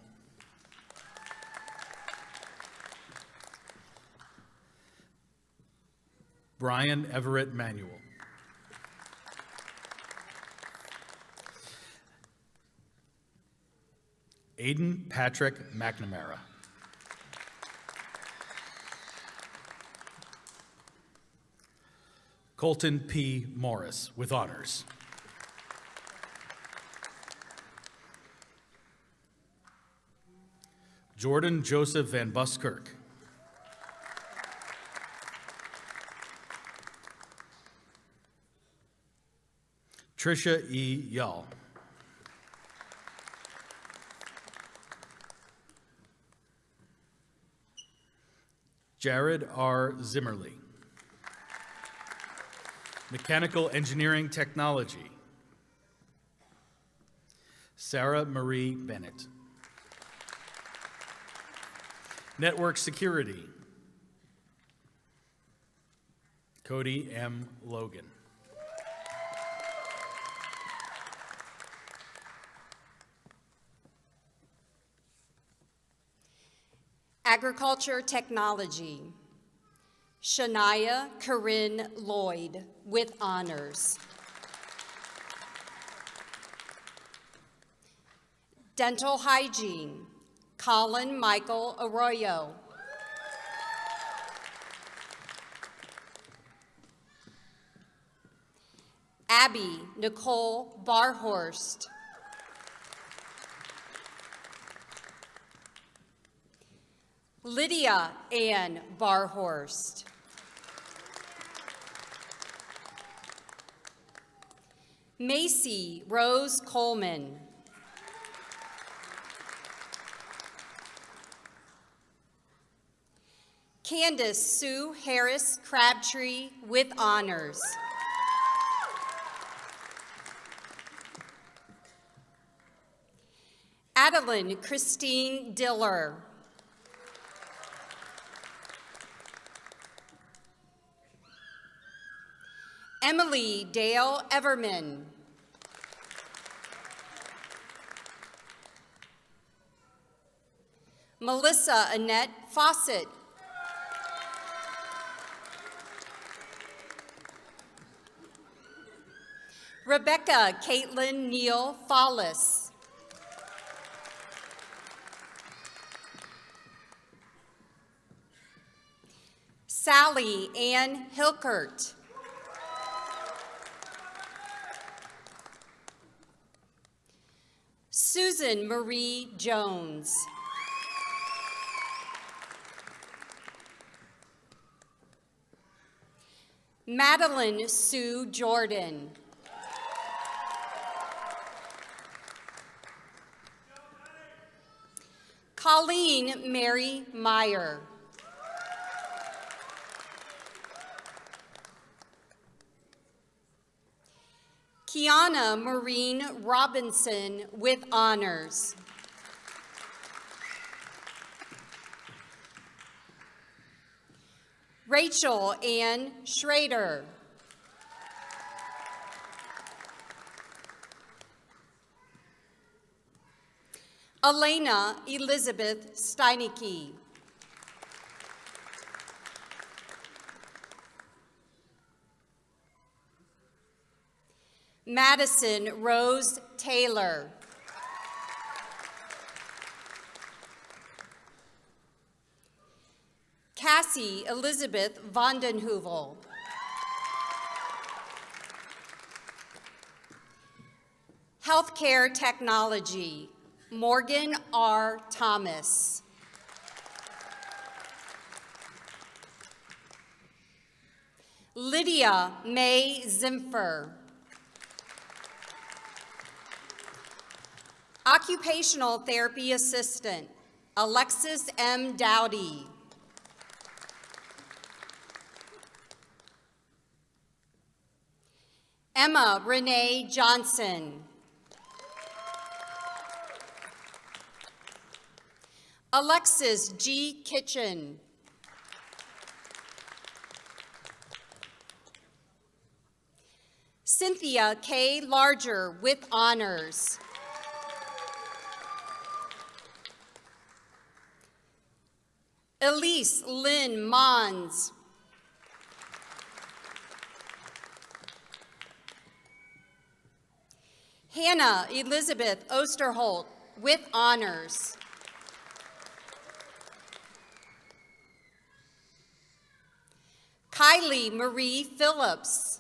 Brian Everett Manuel. Aiden Patrick McNamara. Colton P. Morris with honors. Jordan Joseph Van Buskirk. Tricia E. Yull. Jared R. Zimmerly. Mechanical Engineering Technology. Sarah Marie Bennett. Network Security. Cody M. Logan. Agriculture Technology. Shania Corinne Lloyd with honors. Dental Hygiene. Colin Michael Arroyo. Abby Nicole Barhorst. Lydia Ann Barhorst. Macy Rose Coleman. Candace Sue Harris Crabtree with honors. Adeline Christine Diller. Emily Dale Everman. Melissa Annette Fawcett. Rebecca Caitlin Neal Follis. Sally Ann Hilkert. Susan Marie Jones. Madeline Sue Jordan. Colleen Mary Meyer. Kiana Maureen Robinson with honors. Rachel Ann Schrader. Elena Elizabeth Steinecke. Madison Rose Taylor. Cassie Elizabeth Vondenheuvel. Healthcare Technology, Morgan R. Thomas. Lydia May Zimfer. Occupational Therapy Assistant, Alexis M. Dowdy. Emma Renee Johnson. Alexis G. Kitchen. Cynthia K. Larger with honors. Elise Lynn Mons. Hannah Elizabeth Osterholt with honors. Kylie Marie Phillips.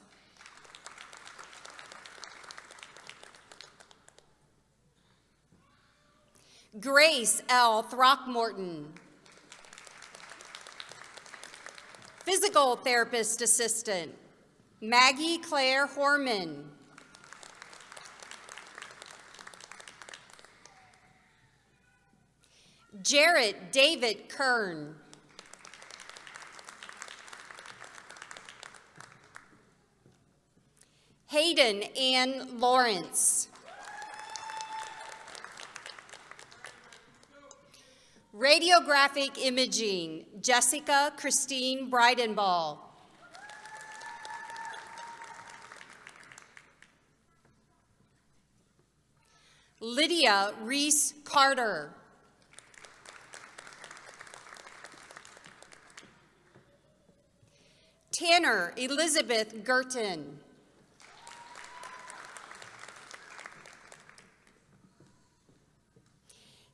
Grace L. Throckmorton. Physical Therapist Assistant, Maggie Claire Horman. Jarrett David Kern. Hayden Ann Lawrence. Radiographic Imaging, Jessica Christine Breidenball. Lydia Reese Carter. Tanner Elizabeth Gerton.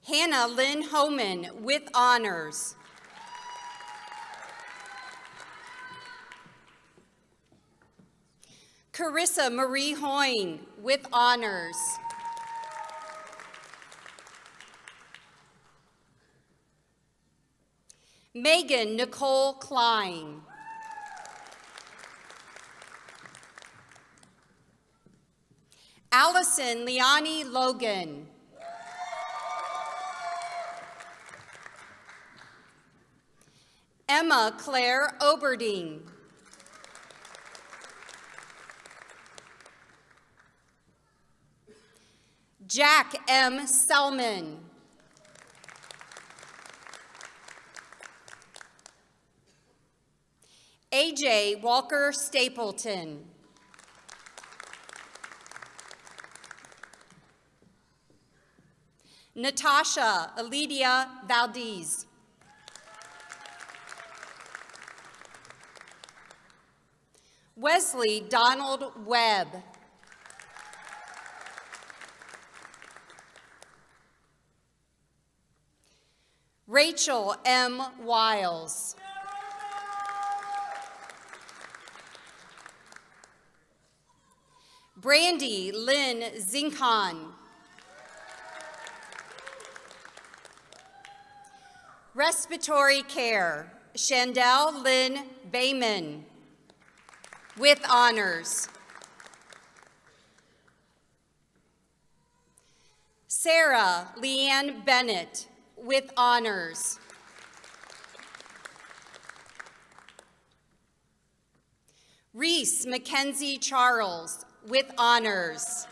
Hannah Lynn Homan with honors. Carissa Marie Hoyne with honors. Megan Nicole Klein. Allison Leonie Logan. Emma Claire Oberding. Jack M. Selman. AJ Walker Stapleton. Natasha Elidia Valdez. Wesley Donald Webb. Rachel M. Wiles. Brandy Lynn Zinkhan. Respiratory Care, Chandel Lynn Bayman with honors. Sarah Leanne Bennett with honors. Reese Mackenzie Charles with honors.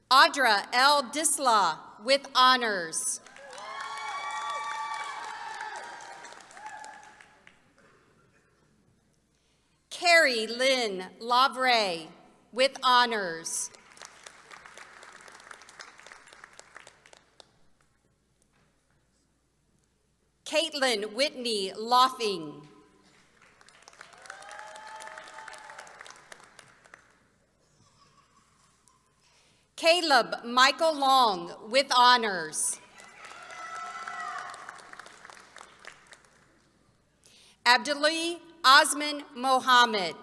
Audra L. Disla with honors. Carrie Lynn Lavray with honors. Caitlin Whitney Loffing. Caleb Michael Long with honors. Abduli Osman Mohammed.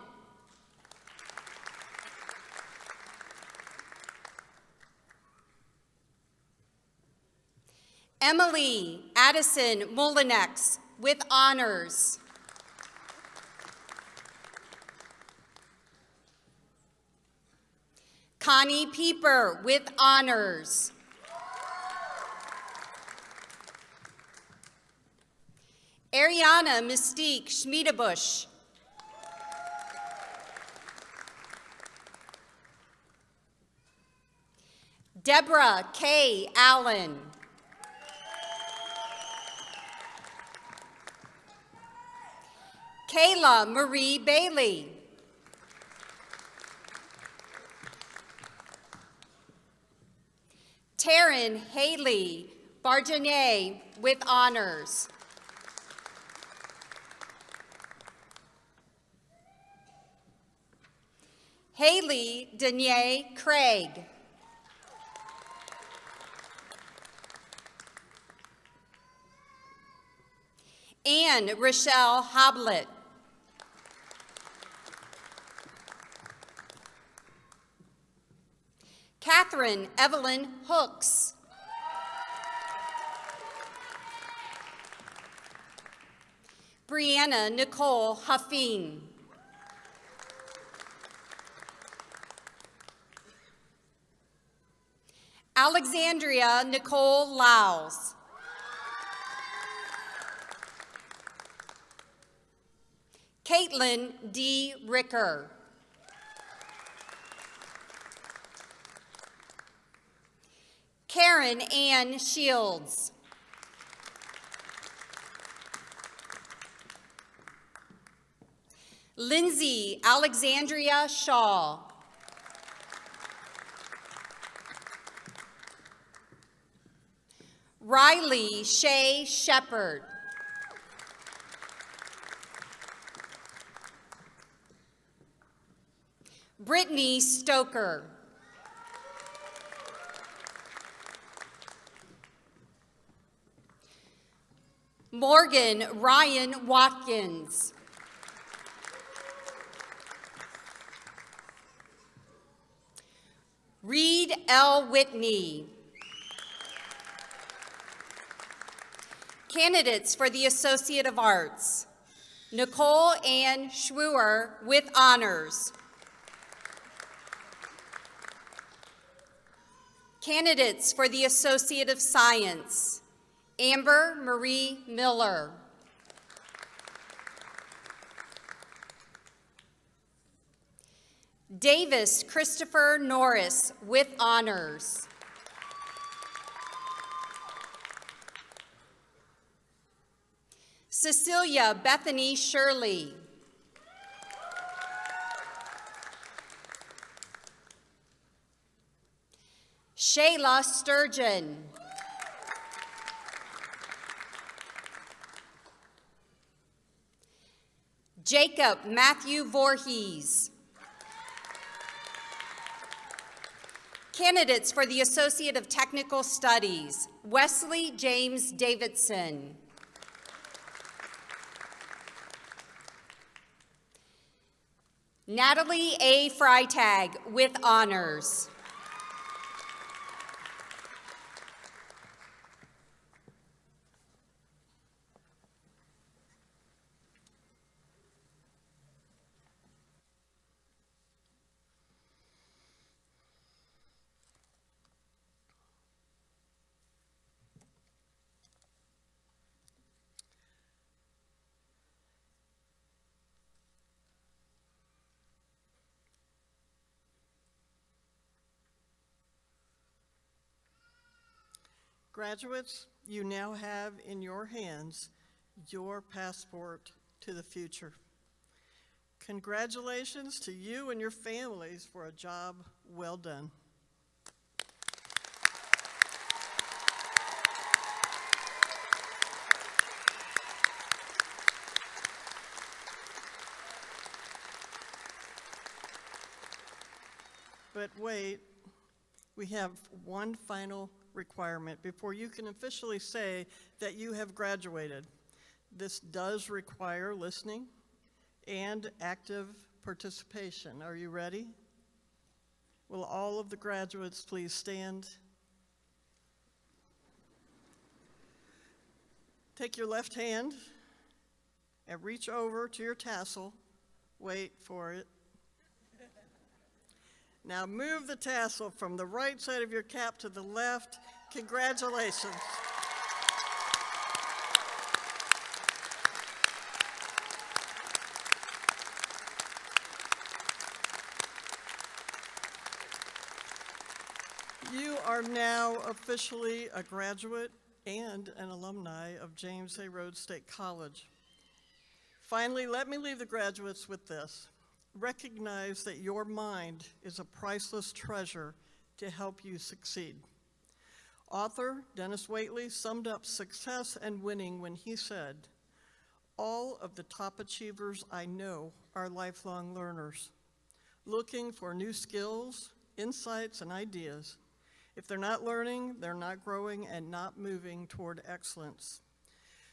Emily Addison Molinex with honors. Connie Pieper with honors. Ariana Mystique Schmiedebusch. Deborah K. Allen. Kayla Marie Bailey. Taryn Haley Bargenet with honors. Haley Denier Craig. Anne Rochelle Hoblet. Catherine Evelyn Hooks. Brianna Nicole Huffine. Alexandria Nicole Laus. Caitlin D. Ricker. Karen Ann Shields. Lindsay Alexandria Shaw. Riley Shay Shepherd. Brittany Stoker. Morgan Ryan Watkins. Reed L. Whitney. Candidates for the Associate of Arts. Nicole Ann Schweuer with honors. Candidates for the Associate of Science. Amber Marie Miller. Davis Christopher Norris with honors. Cecilia Bethany Shirley. Shayla Sturgeon. Jacob Matthew Voorhees. Candidates for the Associate of Technical Studies. Wesley James Davidson. Natalie A. Freitag with honors. Graduates, you now have in your hands your passport to the future. Congratulations to you and your families for a job well done. But wait, we have one final requirement before you can officially say that you have graduated. This does require listening and active participation. Are you ready? Will all of the graduates please stand? Take your left hand and reach over to your tassel. Wait for it. Now move the tassel from the right side of your cap to the left. Congratulations. You are now officially a graduate and an alumni of James A. Rhodes State College. Finally, let me leave the graduates with this. Recognize that your mind is a priceless treasure to help you succeed. Author Dennis Waitley summed up success and winning when he said, "All of the top achievers I know are lifelong learners, looking for new skills, insights, and ideas. If they're not learning, they're not growing and not moving toward excellence."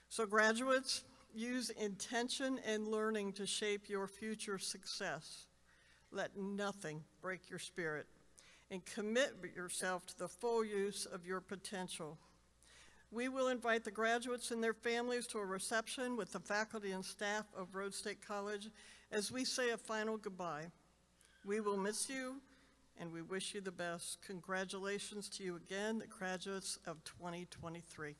So graduates, use intention and learning to shape your future success. Let nothing break your spirit, and commit yourself to the full use of your potential. We will invite the graduates and their families to a reception with the faculty and staff of Rhodes State College as we say a final goodbye. We will miss you, and we wish you the best. Congratulations to you again, the graduates of 2023.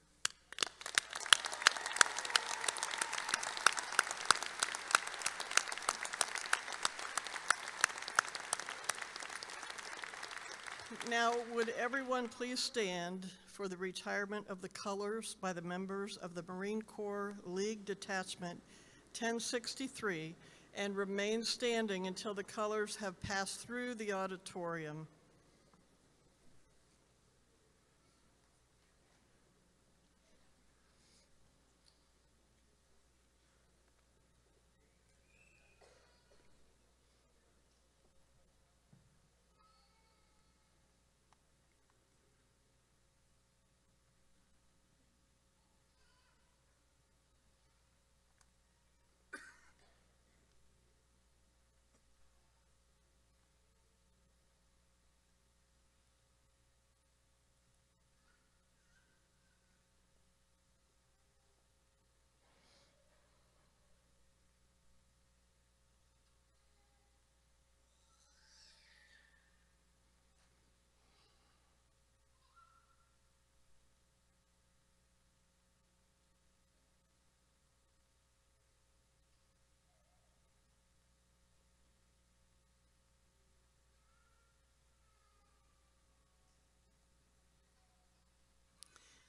Now, would everyone please stand for the retirement of the colors by the members of the Marine Corps League Detachment 1063 and remain standing until the colors have passed through the auditorium.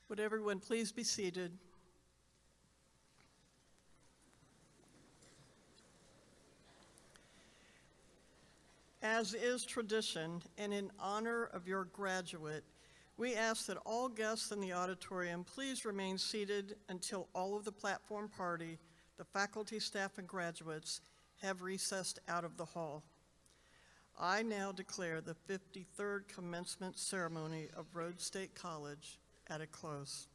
Would everyone please be seated? As is tradition, and in honor of your graduate, we ask that all guests in the auditorium please remain seated until all of the platform party, the faculty, staff, and graduates have recessed out of the hall. I now declare the 53rd commencement ceremony of Rhodes State College at a close.